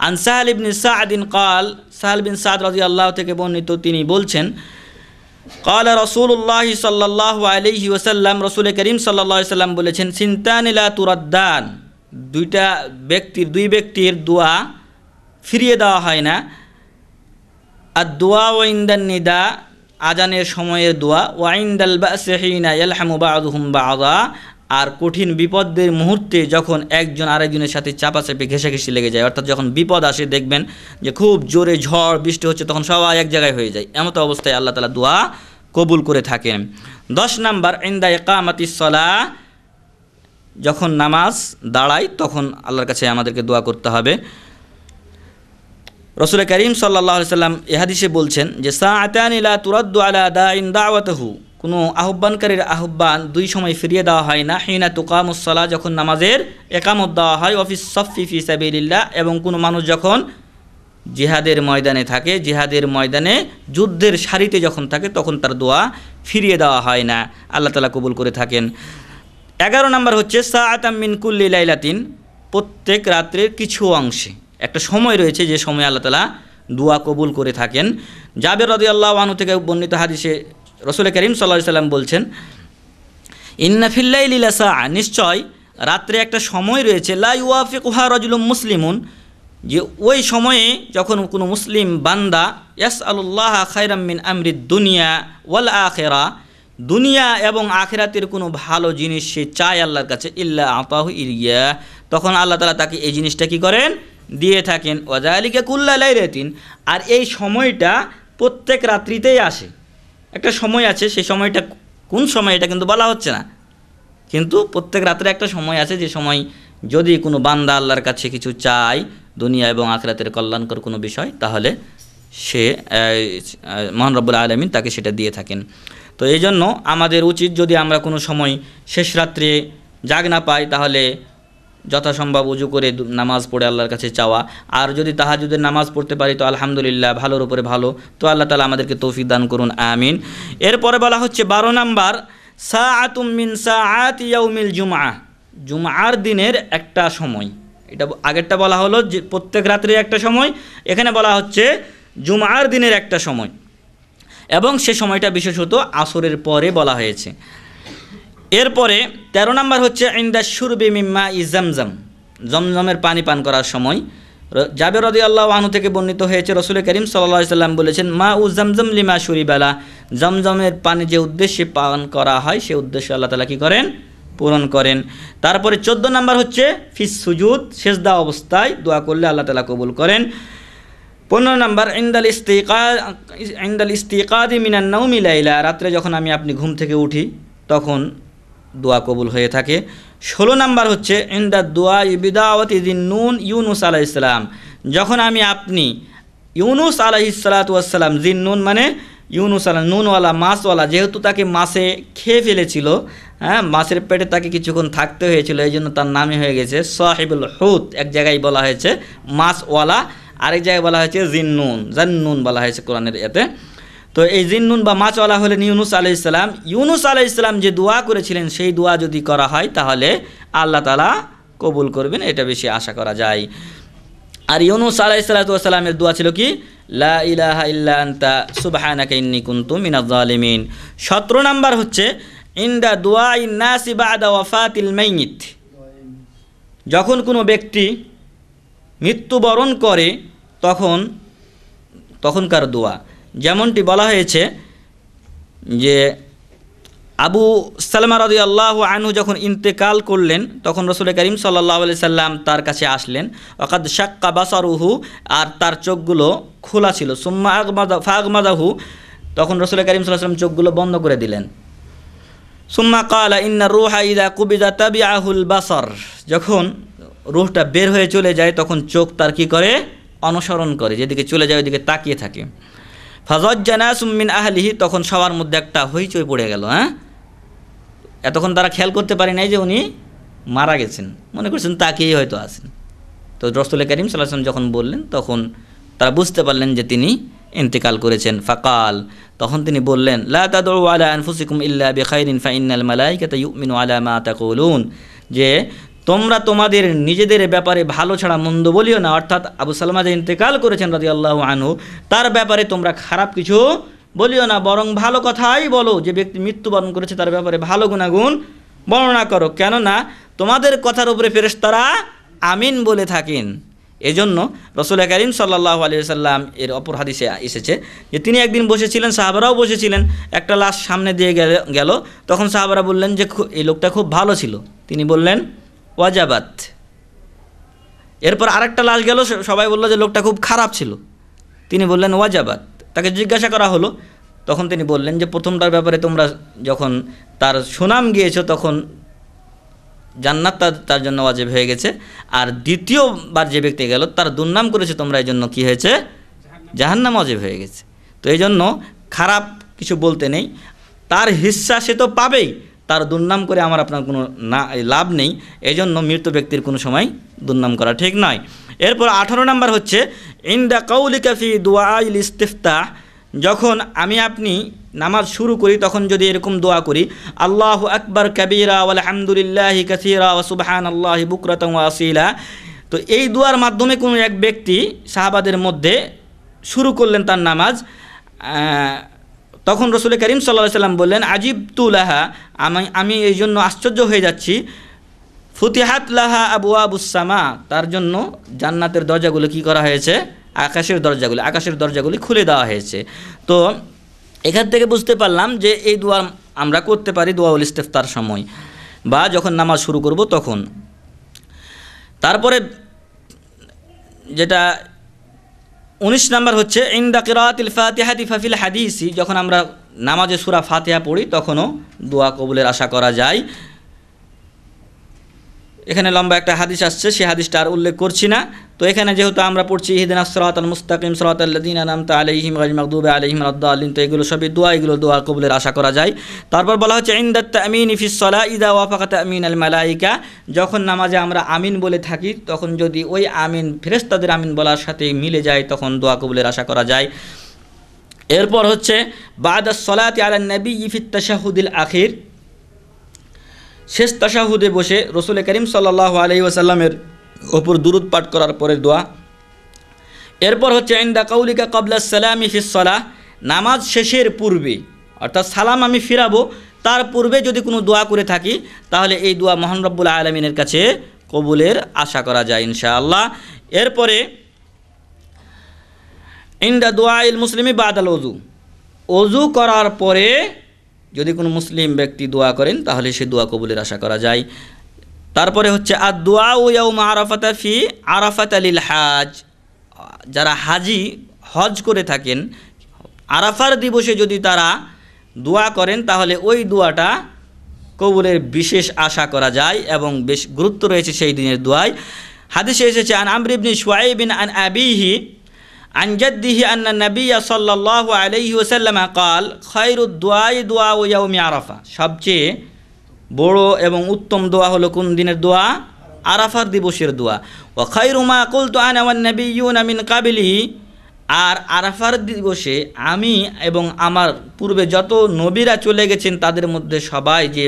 আন সাহল ইবনে সা'দিন ক্বাল, সাহল বিন সা'দ রাদিয়াল্লাহু থেকে বর্ণিত, তিনি বলছেন ক্বালা রাসূলুল্লাহ সাল্লাল্লাহু আলাইহি ওয়াসাল্লাম, রাসূল করিম সাল্লাল্লাহু আলাইহি ওয়াসাল্লাম বলেছেন সিনতানি লা তুরাদ্দান, দুই ব্যক্তির দোয়া ফিরিয়ে দেওয়া হয় না। আদ-দুআ ইনদান নিদা, আজানের সময়ের দোয়া, ওয়া ইনদাল বা'সি হিনা ইয়ালহামু বা'দুহুম বা'দা, আর কঠিন বিপদের মুহূর্তে যখন একজন আরেকজনের সাথে চাপাচাপি ঘেঁষাঘেঁষি লেগে যায়, অর্থাৎ যখন বিপদ আসে, দেখবেন যে খুব জোরে ঝড় বৃষ্টি হচ্ছে, তখন সবাই এক জায়গায় হয়ে যায়, এমত অবস্থায় আল্লাহ তাআলা দোয়া কবুল করে থাকেন। 10 নাম্বার ইনদা ইকামাতিস সালাহ, যখন নামাজ দাঁড়ায় তখন আল্লাহর কাছে আমাদেরকে দোয়া করতে হবে। রাসূল করিম সাল্লাল্লাহু আলাইহি সাল্লাম এ হাদিসে বলছেন যে সাআতানি লা তুরাদ্দু আলা দাইন দাওয়াতাহু, কোনো আহ্বানকারীর আহ্বান 2 সময় ফিরিয়ে দেওয়া হয় না। হিনা তুকামুস সালাহ, যখন নামাজের একামত দেওয়া হয়, ওয়াফিস সাফফি ফি সাবিলিল্লাহ, এবং কোনো মানুষ যখন জিহাদের ময়দানে থাকে, জিহাদের ময়দানে যুদ্ধের সারিতে যখন থাকে, তখন তার দোয়া ফিরিয়ে দেওয়া হয় না, আল্লাহ তাআলা কবুল করে থাকেন। 11 নাম্বার হচ্ছে সাআতাম মিন কুল্লি লাইলাতিন, প্রত্যেক রাত্রের কিছু অংশে একটা সময় রয়েছে যে সময় আল্লাহ তাআলা দোয়া কবুল করে থাকেন। জাবের রাদিয়াল্লাহু আনহু থেকে বর্ণিত হাদিসে রাসূল করিম সাল্লাল্লাহু আলাইহি সাল্লাম বলছেন ইন্না ফিল লাইলি লাসাআ, নিশ্চয় রাত্রে একটা সময় রয়েছে, লা ইউয়াফিকুহা রাজুলুম মুসলিমুন, যে ওই সময়ে যখন কোনো মুসলিম বান্দা ইয়াসআলুল্লাহ খায়রাম মিন আমরিদ দুনিয়া ওয়াল আখিরা, দুনিয়া এবং আখিরাতের কোনো ভালো জিনিস সে চায় আল্লাহর কাছে, ইল্লা আতাহু ইয়া, তখন আল্লাহ তাআলা তাকে এই জিনিসটা কি করেন, দিয়ে থাকেন। ওয়াজালিকা কুল্লা লাইলাতিন, আর এই সময়টা প্রত্যেক রাত্রিতেই আসে, একটা সময় আছে, সেই সময়টা কোন সময় এটা কিন্তু বলা হচ্ছে না, কিন্তু প্রত্যেক রাত্রে একটা সময় আছে যে সময় যদি কোনো বান্দা আল্লাহর কাছে কিছু চায় দুনিয়া এবং আখিরাতের কল্যাণকর কোনো বিষয়, তাহলে সে মহান রব্বুল আলামিন তাকে সেটা দিয়ে থাকেন। তো এই জন্য আমাদের উচিত, যদি আমরা কোনো সময় শেষ রাত্রে জাগ না পাই, তাহলে যথাসম্ভব উজু করে নামাজ পড়ে আল্লাহর কাছে চাওয়া। আর যদি তাহাজ্জুদের নামাজ পড়তে পারি তো আলহামদুলিল্লাহ, ভালোর উপরে ভালো। তো আল্লাহ তাআলা আমাদেরকে তৌফিক দান করুন, আমিন। এরপরে বলা হচ্ছে 12 নাম্বার, সাআতুম মিন সাআতি ইয়াউমিল জুমআ, জুমআর দিনের একটা সময়। এটা আগেরটা বলা হলো যে প্রত্যেক রাত্রে একটা সময়, এখানে বলা হচ্ছে জুমআর দিনের একটা সময়, এবং সে সময়টা বিশেষত আসরের পরে বলা হয়েছে। এরপরে 13 নাম্বার হচ্ছে ইনদা শুরবি মিম্মা ই জমজম, জমজমের পানি পান করার সময়। জাবের রাদিয়াল্লাহু আনহু থেকে বর্ণিত হয়েছে, রাসূল করিম সাল্লাল্লাহু আলাইহি সাল্লাম বলেছেন, মা উ জমজম লিমা শুরিবালা, জমজমের পানি যে উদ্দেশ্যে পান করা হয় সে উদ্দেশ্যে আল্লাহ তাআলা কী করেন? পূরণ করেন। তারপরে 14 নাম্বার হচ্ছে ফিস সুজুদ, সেজদা অবস্থায় দোয়া করলে আল্লাহ তাআলা কবুল করেন। 15 নাম্বার ইনদাল ইস্তিকাদি মিনান নাওমি লাইলা, রাত্রে যখন আপনি ঘুম থেকে উঠি তখন দোয়া কবুল হয়ে থাকে। 16 নাম্বার হচ্ছে ইনদা দোয়া বিদাওয়াতি জিন্নুন ইউনুস আলাইহিস সালাম, যখন আপনি ইউনুস আলাইহিস সালাতু ওয়াস সালাম, জিন্নুন মানে ইউনুস আলা, নুনওয়ালা মাছওয়ালা, যেহেতু তাকে মাছে খেয়ে ফেলেছিল, হ্যাঁ, মাছের পেটে তাকে কিছুক্ষণ থাকতে হয়েছিল, এই জন্য তার নামই হয়ে গেছে সাহিবুল হুত। এক জায়গায় বলা হয়েছে মাছওয়ালা, আরেক জায়গায় বলা হয়েছে জান্নুন বলা হয়েছে কোরআনের এতে। তো এই জিন্নুন বা মাছওয়ালা হলেন ইউনুস আলাইহিস সালাম। ইউনুস আলাইহিস সালাম যে দোয়া করেছিলেন সেই দোয়া যদি করা হয় তাহলে আল্লাহ তাআলা কবুল করবেন, এটা বেশি আশা করা যায়। আর ইউনুস আলাইহিস সালামের দোয়া ছিল কি? লা ইলাহা ইল্লা আনতা সুবহানাকা ইন্নী কুনতু মিনাজ জালিমিন। 17 নাম্বার হচ্ছে ইনদা দুআইন নাসি বাদা ওয়াফাতিল মাইয়িত, যখন কোনো ব্যক্তি মৃত্যুবরণ করে তখনকার দোয়া। যেমনটি বলা হয়েছে যে আবু সালমা রাদিয়াল্লাহু আনহু যখন ইন্তেকাল করলেন তখন রাসূল করিম সাল্লাল্লাহু আলাইহি সাল্লাম তার কাছে আসলেন। ওয়াকাদ শাক্কা বাসারুহু, আর তার চোখগুলো খোলা ছিল। সুম্মা আগমাদাহু, তখন রাসূল করিম সাল্লাল্লাহু আলাইহি সাল্লাম চোখগুলো বন্ধ করে দিলেন। সুম্মা ক্বালা ইন্না রূহা ইযা কুবিদা তাবিআহুল বাসার, যখন রূহটা বের হয়ে চলে যায় তখন চোখ তার কি করে? অনুসরণ করে, যেদিকে চলে যায় ওইদিকে তাকিয়ে থাকে। ফাজাজ্জা নাসুম মিন আহলিহি, তখন সবার মধ্যে একটা হইচই পড়ে গেল। এতক্ষণ তারা খেয়াল করতে পারে নাই যে উনি মারা গেছেন, মনে করছেন তাকিয়েই হয়তো আছেন। তো রাসূল করিম সাল্লাল্লাহু আলাইহি ওয়াসাল্লাম যখন বললেন তখন তারা বুঝতে পারলেন যে তিনি ইন্তেকাল করেছেন। ফাকাল, তখন তিনি বললেন, লা তাদউ আলা আনফুসিকুম ইল্লা বিখাইরিন ফাইন্নাল মালাইকাতা ইউমিনু আলা মা তাকুলুন, যে তোমরা তোমাদের নিজেদের ব্যাপারে ভালো ছাড়া মন্দ বলিও না। অর্থাৎ আবু সালমা যে ইন্তেকাল করেছেন রাদিয়াল্লাহু আনহু, তার ব্যাপারে তোমরা খারাপ কিছু বলিও না, বরং ভালো কথাই বলো। যে ব্যক্তি মৃত্যুবরণ করেছে তার ব্যাপারে ভালো গুণাগুণ বর্ণনা করো, কেননা তোমাদের কথার উপরে ফেরেশতারা আমিন বলে থাকেন। এজন্য রাসূল করিম সাল্লাল্লাহু আলাইহি ওয়াসাল্লাম এর অপর হাদিসে এসেছে যে তিনি একদিন বসেছিলেন, সাহাবারাও বসেছিলেন, একটা লাশ সামনে দিয়ে গেল। তখন সাহাবারা বললেন যে এই লোকটা খুব ভালো ছিল। তিনি বললেন ওয়াজাবাত। এরপর আরেকটা লাশ গেল, সবাই বলল যে লোকটা খুব খারাপ ছিল। তিনি বললেন ওয়াজাবাত। তাকে জিজ্ঞাসা করা হলো, তখন তিনি বললেন যে প্রথমটার ব্যাপারে তোমরা যখন তার সুনাম গিয়েছো তখন জান্নাত তার জন্য ওয়াজিব হয়ে গেছে, আর দ্বিতীয়বার যে ব্যক্তি গেল তার দুর্নাম করেছে তোমরা, এই জন্য কী হয়েছে? জাহান্নাম ওয়াজিব হয়ে গেছে। তো এই জন্য খারাপ কিছু বলতে নেই, তার হিস্সা সে তো পাবেই, তার দুর্নাম করে আমার আপনার কোনো লাভ নেই। এই জন্য মৃত ব্যক্তির কোনো সময় দুর্নাম করা ঠিক নয়। এরপর 18 নাম্বার হচ্ছে ইনদা কাউলিকা ফি দুআইল ইস্তিফতাহ, যখন আপনি নামাজ শুরু করি তখন যদি এরকম দোয়া করি, আল্লাহু আকবার কাবীরা ওয়ালহামদুলিল্লাহি কাসীরা ওয়া সুবহানাল্লাহি বুকরাতান ওয়া আসীলা। তো এই দোয়ার মাধ্যমে কোনো এক ব্যক্তি সাহাবাদের মধ্যে শুরু করলেন তার নামাজ, তখন রাসূল করিম সাল্লাল্লাহু আলাইহি সাল্লাম বললেন, আজিবতু লাহা, আমি এই জন্য আশ্চর্য হয়ে যাচ্ছি। ফুতিহাত লাহা আবওয়াবুস সামা, তার জন্য জান্নাতের দরজাগুলো কি করা হয়েছে? আকাশের দরজাগুলি খুলে দেওয়া হয়েছে। তো এখান থেকে বুঝতে পারলাম যে এই দোয়া আমরা করতে পারি দোয়াউল ইস্তিফতার সময় বা যখন নামাজ শুরু করব তখন। তারপরে যেটা 19 নাম্বার হচ্ছে ইনদা কিরাআতিল ফাতিহাতি ফাফিল হাদিসি, যখন আমরা নামাজে সূরা ফাতিহা পড়ি তখনও দোয়া কবুলের আশা করা যায়। এখানে লম্বা একটা হাদিস আসছে, সেই হাদিসটা আর উল্লেখ করছি না। তো এখানে যেহেতু আমরা পড়ছি ইহদিনাস সিরাতাল মুস্তাকিম সিরাতাল লাযিনা আনআমতা আলাইহিম গায়রিল মাগদুবি আলাইহিম ওয়ালাদ-দাল্লিন, তো এগুলো সবই দোয়া, এগুলো দোয়া কবুলের আশা করা যায়। তারপর বলা হচ্ছে ইনদাত তামিনি ফিস সালাহ ইযা ওয়াফাকা তামিনাল মালায়েকা, যখন নামাজে আমরা আমিন বলে থাকি তখন যদি ওই আমিন ফেরেশতাদের আমিন বলার সাথে মিলে যায় তখন দোয়া কবুলের আশা করা যায়। এরপর হচ্ছে বাদাস সালাতি আলান নবী ফিত তাশাহুদিল আখির, শেষ তাশাহুদে বসে রাসূল করিম সাল্লাল্লাহু আলাইহি ওয়াসাল্লামের ওপর দুরূদ পাঠ করার পরে দোয়া। এরপর হচ্ছে ইনদা কাউলিকা ক্বাবলা সালামি ফিস সালাহ, নামাজ শেষের পূর্বে অর্থাৎ সালাম আমি ফিরাবো তার পূর্বে যদি কোনো দোয়া করে থাকি তাহলে এই দোয়া মহান রব্বুল আলামিনের কাছে কবুলের আশা করা যায় ইনশাআল্লাহ। এরপরে ইনদা দুআইল মুসলিমি বাদাল ওযু, ওযু করার পরে যদি কোনো মুসলিম ব্যক্তি দোয়া করেন তাহলে সে দোয়া কবুলের আশা করা যায়। তারপরে হচ্ছে আদ-দুআ ইয়াউমা আরাফাতা ফি আরাফাতা লিল হাজ, যারা হাজি হজ করে থাকেন আরাফার দিবসে যদি তারা দোয়া করেন তাহলে ওই দোয়াটা কবুলের বিশেষ আশা করা যায় এবং বেশ গুরুত্ব রয়েছে সেই দিনের দোয়ায়। হাদিসে এসেছে আন আমর ইবনে শুআইব আন আবিহি আন জাদ্দিহি আন্না নবিয়্য সাল্লাল্লাহু আলাইহি ওয়াসাল্লাম قال খায়রুদ দুআই দুআ ইয়াউমি আরাফা, সবচেয়ে বড় এবং উত্তম দোয়া হলো কোন দিনের দোয়া? আরাফার দিবসের দোয়া। ওয়া খায়রু মা কুলতু আনা ওয়ান নাবিয়্যুনা মিন ক্বাবলি, আর আরাফার দিবসে আমি এবং আমার পূর্বে যত নবীরা চলে গেছেন তাদের মধ্যে সবাই যে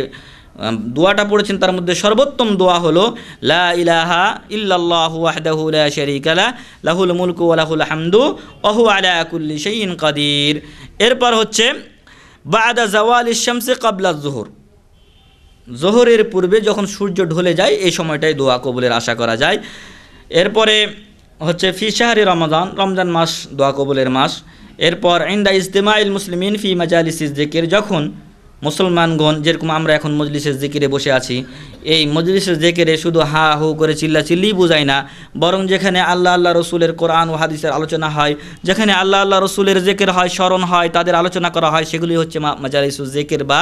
দোয়াটা পড়েছেন তার মধ্যে সর্বোত্তম দোয়া হলো লা ইলাহা ইল্লাল্লাহু ওয়াহদাহু লা শারীকা লাহু লাহুল মুলকু ওয়া লাহুল হামদু ওয়া হুয়া আলা কুল্লি শাইইন কাদির। এরপর হচ্ছে বাদা জাওয়ালিশ শামসি ক্বাবলা যুহর, জোহরের পূর্বে যখন সূর্য ঢলে যায় এই সময়টায় দোয়া কবুলের আশা করা যায়। এরপরে হচ্ছে ফি শাহরি রমাদান, রমজান মাস দোয়া কবুলের মাস। এরপর ইনদা ইজতিমাইল মুসলিমিন ফি মাজালিসিজ যিকির, যখন মুসলমানগণ যেরকম আমরা এখন মজলিসের জিকিরে বসে আছি, এই মজলিসের জিকিরে শুধু হা হু করে চিল্লি বোঝায় না, বরং যেখানে আল্লাহ আল্লাহ রসুলের কোরআন ও হাদিসের আলোচনা হয়, যেখানে আল্লাহ আল্লাহ রসুলের জিকির হয়, স্মরণ হয়, তাদের আলোচনা করা হয়, সেগুলি হচ্ছে মাজালিসুল জিকির বা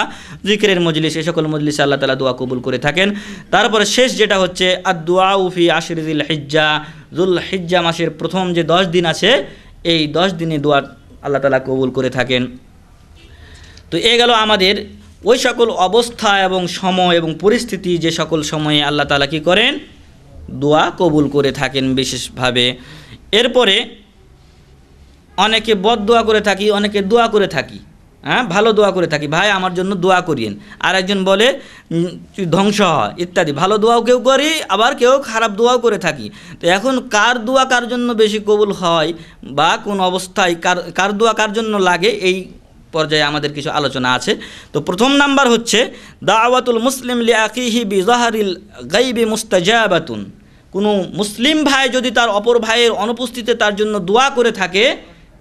জিকিরের মজলিস। এই সকল মজলিসে আল্লাহ তাআলা দোয়া কবুল করে থাকেন। তারপরে শেষ যেটা হচ্ছে আদ-দুআ ফি আশরি যিল হিজ্জা, যুল হিজ্জা মাসের প্রথম যে 10 দিন আছে এই 10 দিনে দোয়া আল্লাহ তাআলা কবুল করে থাকেন। তো এ গেল আমাদের ওই সকল অবস্থা এবং সময় এবং পরিস্থিতি যে সকল সময়ে আল্লাহ তাআলা কী করেন? দোয়া কবুল করে থাকেন বিশেষভাবে। এরপরে অনেকে বদদোয়া করে থাকি, অনেকে দোয়া করে থাকি, হ্যাঁ ভালো দোয়া করে থাকি, ভাই আমার জন্য দোয়া করিয়েন। আর একজন বলে ধ্বংস হয় ইত্যাদি, ভালো দোয়াও কেউ করি আবার কেউ খারাপ দোয়াও করে থাকি। তো এখন কার দোয়া কার জন্য বেশি কবুল হয় বা কোন অবস্থায় কার দোয়া কার জন্য লাগে, এই পর্যায়ে আমাদের কিছু আলোচনা আছে। তো প্রথম নাম্বার হচ্ছে দাওয়াতুল মুসলিম লিআখিহি বিযাহরিল গায়বি মুস্তাজাবাতুন, কোনো মুসলিম ভাই যদি তার অপর ভাইয়ের অনুপস্থিতিতে তার জন্য দোয়া করে থাকে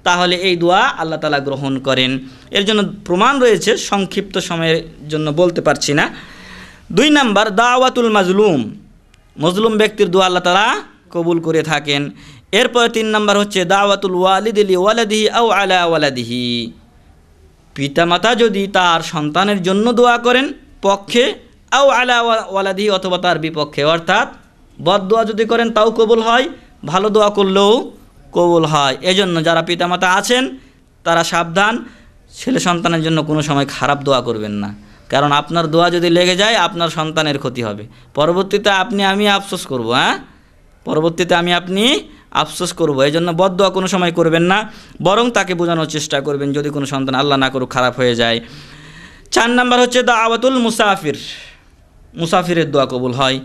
তাহলে এই দোয়া আল্লাহ তাআলা গ্রহণ করেন। এর জন্য প্রমাণ রয়েছে, সংক্ষিপ্ত সময়ের জন্য বলতে পারছি না। 2 নাম্বার দাওয়াতুল মাজলুম, মজলুম ব্যক্তির দোয়া আল্লাহ তাআলা কবুল করে থাকেন। এরপর 3 নাম্বার হচ্ছে দাওয়াতুল ওয়ালিদি লিওয়ালাদিহি আও আলা ওয়ালাদিহি, পিতামাতা যদি তার সন্তানের জন্য দোয়া করেন পক্ষে, আও আলা ওয়ালাদিহি অথবা তার বিপক্ষে, অর্থাৎ বদদোয়া যদি করেন তাও কবুল হয়, ভালো দোয়া করলেও কবুল হয়। এজন্য যারা পিতামাতা আছেন তারা সাবধান, ছেলে সন্তানের জন্য কোনো সময় খারাপ দোয়া করবেন না, কারণ আপনার দোয়া যদি লেগে যায় আপনার সন্তানের ক্ষতি হবে, পরবর্তীতে আমি আফসোস করব, পরবর্তীতে আপনি আফসোস করবো। এই জন্য বদদোয়া কোনো সময় করবেন না, বরং তাকে বোঝানোর চেষ্টা করবেন যদি কোনো সন্তান আল্লাহ না করুক খারাপ হয়ে যায়। 4 নাম্বার হচ্ছে দাওয়াতুল মুসাফির, মুসাফিরের দোয়া কবুল হয়।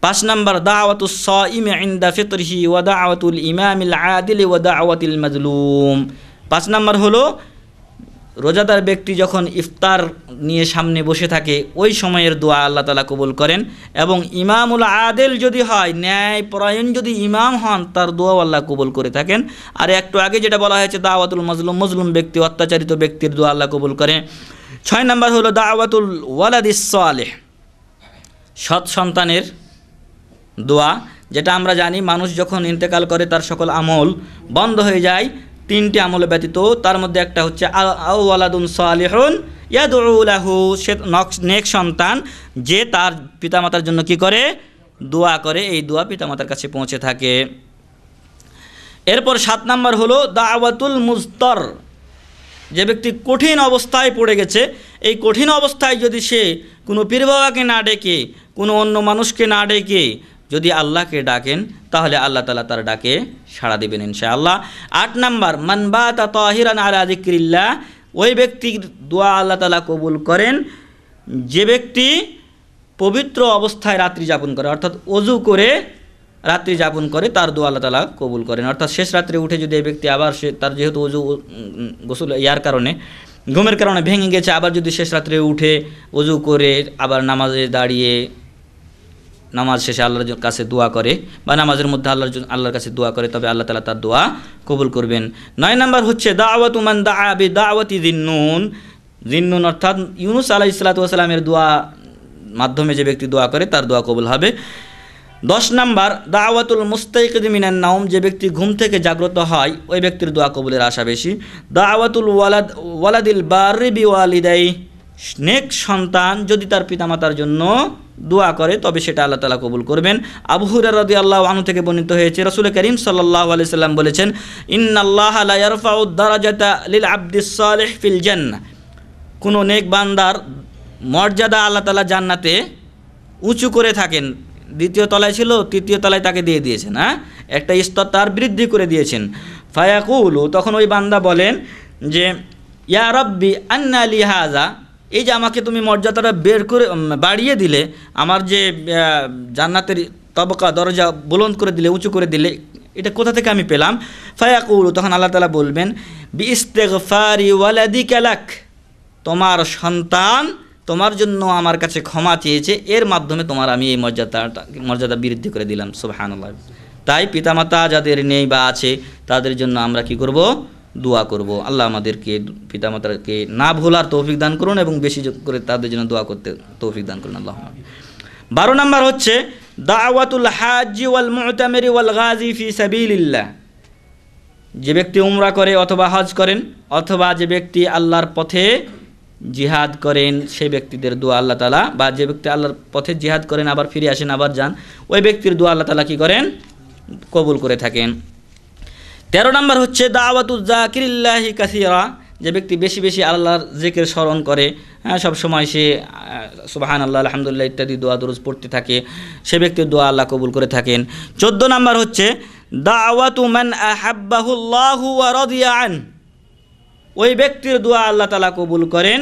5 নাম্বার দাওয়াতুস সাইমি ইনদা ফিতরিহি ওয়া দাওয়াতুল ইমামিল আদিল ওয়া দাওয়াতিল মাজলুম। 5 নাম্বার হলো রোজাদার ব্যক্তি যখন ইফতার নিয়ে সামনে বসে থাকে ওই সময়ের দোয়া আল্লাহ তাআলা কবুল করেন, এবং ইমামুল আদিল যদি হয়, ন্যায় পরায়ণ যদি ইমাম হন তার দোয়াও আল্লাহ কবুল করে থাকেন। আর একটু আগে যেটা বলা হয়েছে দাওয়াতুল মাজলুম, মজলুম ব্যক্তি অত্যাচারিত ব্যক্তির দোয়া আল্লাহ কবুল করে। 6 নাম্বার হলো দাওয়াতুল ওয়ালাদিস সালেহ, সৎ সন্তানের দোয়া, যেটা আমরা জানি মানুষ যখন ইন্তেকাল করে তার সকল আমল বন্ধ হয়ে যায়, তিনটি আমল ব্যতীত, তার মধ্যে একটা হচ্ছে আও ওয়ালাদুন সালিহুন ইয়াদউ লাহু, সে নেক সন্তান যে তার পিতামাতার জন্য কি করে, দোয়া করে, এই দোয়া পিতামাতার কাছে পৌঁছে থাকে। এরপর 7 নাম্বার হলো দাওয়াতুল মুজতর, যে ব্যক্তি কঠিন অবস্থায় পড়ে গেছে, এই কঠিন অবস্থায় যদি সে কোনো পীর বাবাকে না ডেকে, কোনো অন্য মানুষকে না ডেকে যদি আল্লাহকে ডাকেন, তাহলে আল্লাহ তাআলা তার ডাকে সাড়া দেবেন ইনশাআল্লাহ। 8 নাম্বার মান বাতা তাহিরান আলা যিকরিল্লাহ, ওই ব্যক্তির দোয়া আল্লাহ তাআলা কবুল করেন যে ব্যক্তি পবিত্র অবস্থায় রাত্রি যাপন করে, অর্থাৎ ওযু করে রাত্রি যাপন করে, তার দোয়া আল্লাহ তাআলা কবুল করেন। অর্থাৎ শেষ রাত্রে উঠে যদি এই ব্যক্তি আবার তার যেহেতু ওযু গোসল ইয়ার কারণে, ঘুমের কারণে ভেঙে গেছে, আবার যদি শেষ রাত্রে উঠে ওযু করে আবার নামাজে দাঁড়িয়ে নামাজ শেষে আল্লাহর কাছে দোয়া করে বা নামাজের মধ্যে আল্লাহর কাছে দোয়া করে, তবে আল্লাহ তাআলা তার দোয়া কবুল করবেন। 9 নাম্বার হচ্ছে দাওয়াতু মান দাআ বিদাওয়াতি যিন্নুন, যিন্নুন অর্থাৎ ইউনূস আলাইহিস সালাতু ওয়াস সালামের দোয়া মাধ্যমে যে ব্যক্তি দোয়া করে তার দোয়া কবুল হবে। 10 নাম্বার দাওয়াতুল মুস্তাইকিদ মিনান নাওম, যে ব্যক্তি ঘুম থেকে জাগ্রত হয় ওই ব্যক্তির দোয়া কবুলের আশা বেশি। দাওয়াতুল ওয়ালাদিল বাররি বিওয়ালিদাই, নেক সন্তান যদি তার পিতামাতার জন্য দোয়া করে তবে সেটা আল্লাহ তাআলা কবুল করবেন। আবু হুরায়রা রাদিয়াল্লাহু আনহু থেকে বর্ণিত হয়েছে, রাসূল করিম সাল্লাল্লাহু আলাইহি সাল্লাম বলেছেন, ইন্নাল্লাহা লা ইয়ারফাউ দারাজাতা লিল আবদিস সালিহ ফিল জান্নাহ, কোনো নেক বান্দার মর্যাদা আল্লাহ তাআলা জান্নাতে উঁচু করে থাকেন। দ্বিতীয় তলায় ছিল, তৃতীয় তলায় তাকে দিয়ে দিয়েছেন, একটা স্তর তার বৃদ্ধি করে দিয়েছেন। ফায়াকুলু, তখন ওই বান্দা বলেন যে ইয়া রাব্বি আন্না লি হাযা, এই যে আমাকে তুমি মর্যাদাটা বের করে বাড়িয়ে দিলে, আমার যে জান্নাতের তবকা দরজা বুলন্দ করে দিলে, উঁচু করে দিলে, এটা কোথা থেকে আমি পেলাম? ফায়াকুলু, তখন আল্লাহ তাআলা বলবেন বিইস্তিগফারি ওয়ালাদিকা লাক, তোমার সন্তান তোমার জন্য আমার কাছে ক্ষমা চেয়েছে, এর মাধ্যমে তোমার আমি এই মর্যাদা বৃদ্ধি করে দিলাম। সুবহানাল্লাহ। তাই পিতামাতা যাদের নেই বা আছে তাদের জন্য আমরা কি করব? দোয়া করব। আল্লাহ আমাদেরকে পিতামাতাকে না ভোলার তৌফিক দান করুন এবং বেশি করে তাদের জন্য দোয়া করতে তৌফিক দান করুন। আল্লাহ। 12 নাম্বার হচ্ছে দাওয়াতুল হাজ্জি ওয়াল মুতামিরি ওয়াল গাজি ফি সাবিলিল্লাহ, যে ব্যক্তি উমরা করে অথবা হজ করেন, অথবা যে ব্যক্তি আল্লাহর পথে জিহাদ করেন, সেই ব্যক্তিদের দোয়া আল্লাহ তাআলা, বা যে ব্যক্তি আল্লাহর পথে জিহাদ করেন আবার ফিরে আসেন আবার যান, ওই ব্যক্তির দোয়া আল্লাহ তাআলা কি করেন? কবুল করে থাকেন। 13 নাম্বার হচ্ছে দাওয়াতুজ যাকিরিল্লাহি কাসীরা, যে ব্যক্তি বেশি বেশি আল্লাহর জিকির স্মরণ করে, সব সময় সে সুবহানাল্লাহ আলহামদুলিল্লাহ ইত্যাদি দোয়া দরুদ পড়তে থাকে, সে ব্যক্তির দোয়া আল্লাহ কবুল করে থাকেন। 14 নাম্বার হচ্ছে দাওয়াতু মান আহাব্বাহুল্লাহু ওয়া রাদিয়া আন, ওই ব্যক্তির দোয়া আল্লাহ তাআলা কবুল করেন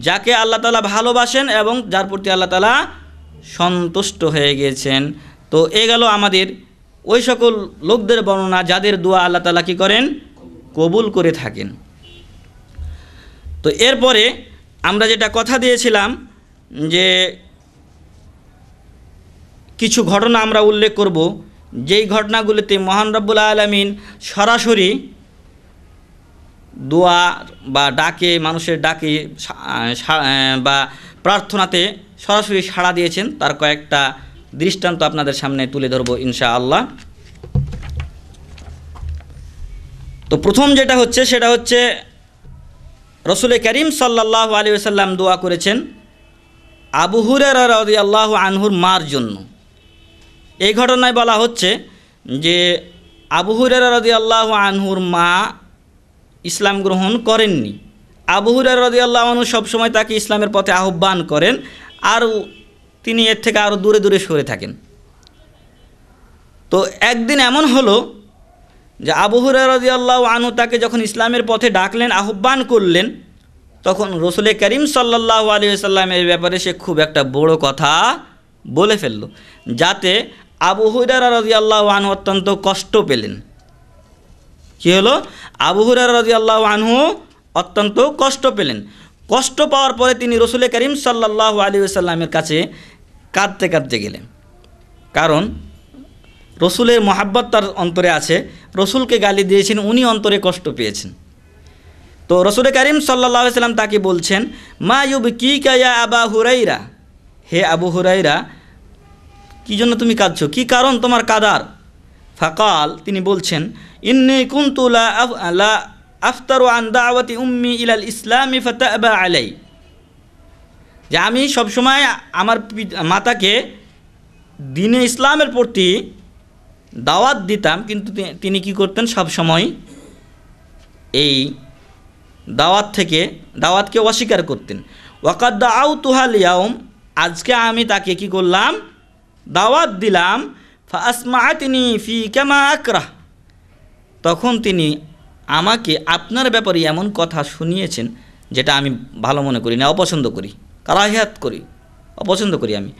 যাকে আল্লাহ তাআলা ভালোবাসেন এবং যার প্রতি আল্লাহ তাআলা সন্তুষ্ট হয়ে গিয়েছেন। তো এ গেল আমাদের ওই সকল লোকদের বর্ণনা যাদের দোয়া আল্লাহ তাআলা কি করেন? কবুল করে থাকেন। তো এরপরে আমরা যেটা কথা দিয়েছিলাম যে কিছু ঘটনা আমরা উল্লেখ করব, যেই ঘটনাগুলিতে মহান রব্বুল আলামিন সরাসরি দোয়া বা ডাকে, মানুষের ডাকে বা প্রার্থনাতে সরাসরি সাড়া দিয়েছেন, তার কয়েকটা দৃষ্টান্ত আপনাদের সামনে তুলে ধরব ইনশাআল্লাহ। তো প্রথম যেটা হচ্ছে সেটা হচ্ছে রাসূল করিম সাল্লাল্লাহু আলাইহি ওয়াসাল্লাম দোয়া করেছেন আবু হুরায়রা রাদিয়াল্লাহু আনহুর মার জন্য। এই ঘটনায় বলা হচ্ছে যে আবু হুরায়রা রাদিয়াল্লাহু আনহুর মা ইসলাম গ্রহণ করেননি। আবু হুরায়রা রাদিয়াল্লাহু আনহু সবসময় তাকে ইসলামের পথে আহ্বান করেন, আর তিনি এর থেকে আরও দূরে দূরে সরে থাকেন। তো একদিন এমন হলো যে আবু হুরায়রা রাদিয়াল্লাহু আনহু তাকে যখন ইসলামের পথে ডাকলেন, আহ্বান করলেন, তখন রাসূল করিম সাল্লাল্লাহু আলাইহি ওয়াসাল্লামের ব্যাপারে সে খুব একটা বড় কথা বলে ফেলল, যাতে আবু হুরায়রা রাদিয়াল্লাহু আনহু অত্যন্ত কষ্ট পেলেন। কী হলো? আবু হুরায়রা রাদিয়াল্লাহু আনহু অত্যন্ত কষ্ট পেলেন। কষ্ট পাওয়ার পরে তিনি রাসূল করিম সাল্লাল্লাহু আলাইহি ওয়াসাল্লামের কাছে কাঁদতে কাঁদতে গেলেন, কারণ রসুলের মহাব্বত তার অন্তরে আছে, রসুলকে গালি দিয়েছেন, উনি অন্তরে কষ্ট পেয়েছেন। তো রাসূল করিম সাল্লাল্লাহু আলাইহি ওয়াসাল্লাম তাকে বলছেন মা ইউবকিকা ইয়া আবা হুরায়রা, হে আবু হুরায়রা, কী জন্য তুমি কাঁদছো, কী কারণ তোমার কাদার? ফাকাল, তিনি বলছেন ইন্নী কুনতু লা আফতারু আন দাওয়াতি উম্মি ইলাল ইসলামি ফাতাবা আলাই, যে আমি সবসময় আমার মাতাকে দ্বীনে ইসলামের প্রতি দাওয়াত দিতাম, কিন্তু তিনি কি করতেন, সব সময় এই দাওয়াতকে অস্বীকার করতেন। ওয়াকাদ দাআউতুহাল ইয়াউম, আজকে আমি তাকে কি করলাম, দাওয়াত দিলাম। ফাআসমাআতনি ফি কামা আকরাহ, তখন তিনি আমাকে আপনার ব্যাপারে এমন কথা শুনিয়েছেন যেটা আমি ভালো মনে করি না, অপছন্দ করি, কারাহিয়াত করি, অপছন্দ করি আমি।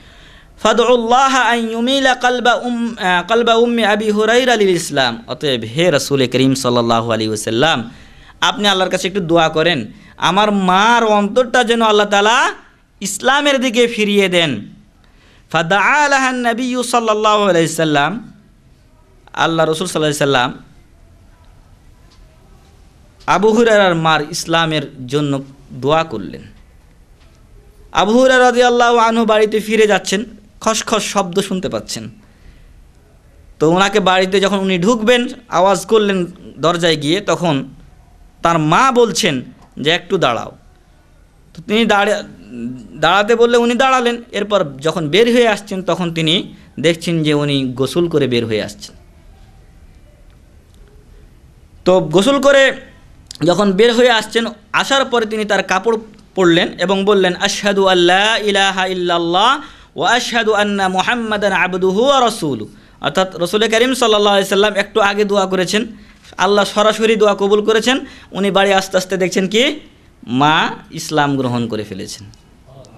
ফাদউল্লাহ আন ইউমিলা কলবা উম্মি আবি হুরায়রা লিল ইসলাম, অতএব হে রাসূল করিম সাল্লাল্লাহু আলাইহি ওয়াসাল্লাম, আপনি আল্লাহর কাছে একটু দোয়া করেন আমার মার অন্তরটা যেন আল্লাহ তাআলা ইসলামের দিকে ফিরিয়ে দেন। ফাদাআ লাহা নবী সাল্লাল্লাহু আলাইহি ওয়াসাল্লাম, আল্লাহ রাসূল সাল্লাল্লাহু আলাইহি ওয়াসাল্লাম আবু হুরায়রার মার ইসলামের জন্য দোয়া করলেন। আবু হুরায়রা রাদিয়াল্লাহু আনহু বাড়িতে ফিরে যাচ্ছেন, খসখস শব্দ শুনতে পাচ্ছেন। তো ওনাকে বাড়িতে যখন উনি ঢুকবেন, আওয়াজ করলেন দরজায় গিয়ে, তখন তার মা বলছেন যে একটু দাঁড়াও। তো তিনি দাঁড়াতে বললে উনি দাঁড়ালেন। এরপর যখন বের হয়ে আসছেন তখন তিনি দেখছেন যে উনি গোসল করে বের হয়ে আসছেন। তো গোসল করে যখন বের হয়ে আসছেন, আসার পরে তিনি তার কাপড় পরলেন এবং বললেন আশহাদু আল্লা ইলাহা ইল্লাল্লাহ ওয়া আশহাদু আন্না মুহাম্মাদান আবদুহু ওয়া রাসূলুহু। অর্থাৎ রাসূল করিম সাল্লাল্লাহু আলাইহি সাল্লাম একটু আগে দোয়া করেছেন, আল্লাহ সরাসরি দোয়া কবুল করেছেন। উনি বাড়ি আস্তে আস্তে দেখছেন কি মা ইসলাম গ্রহণ করে ফেলেছেন।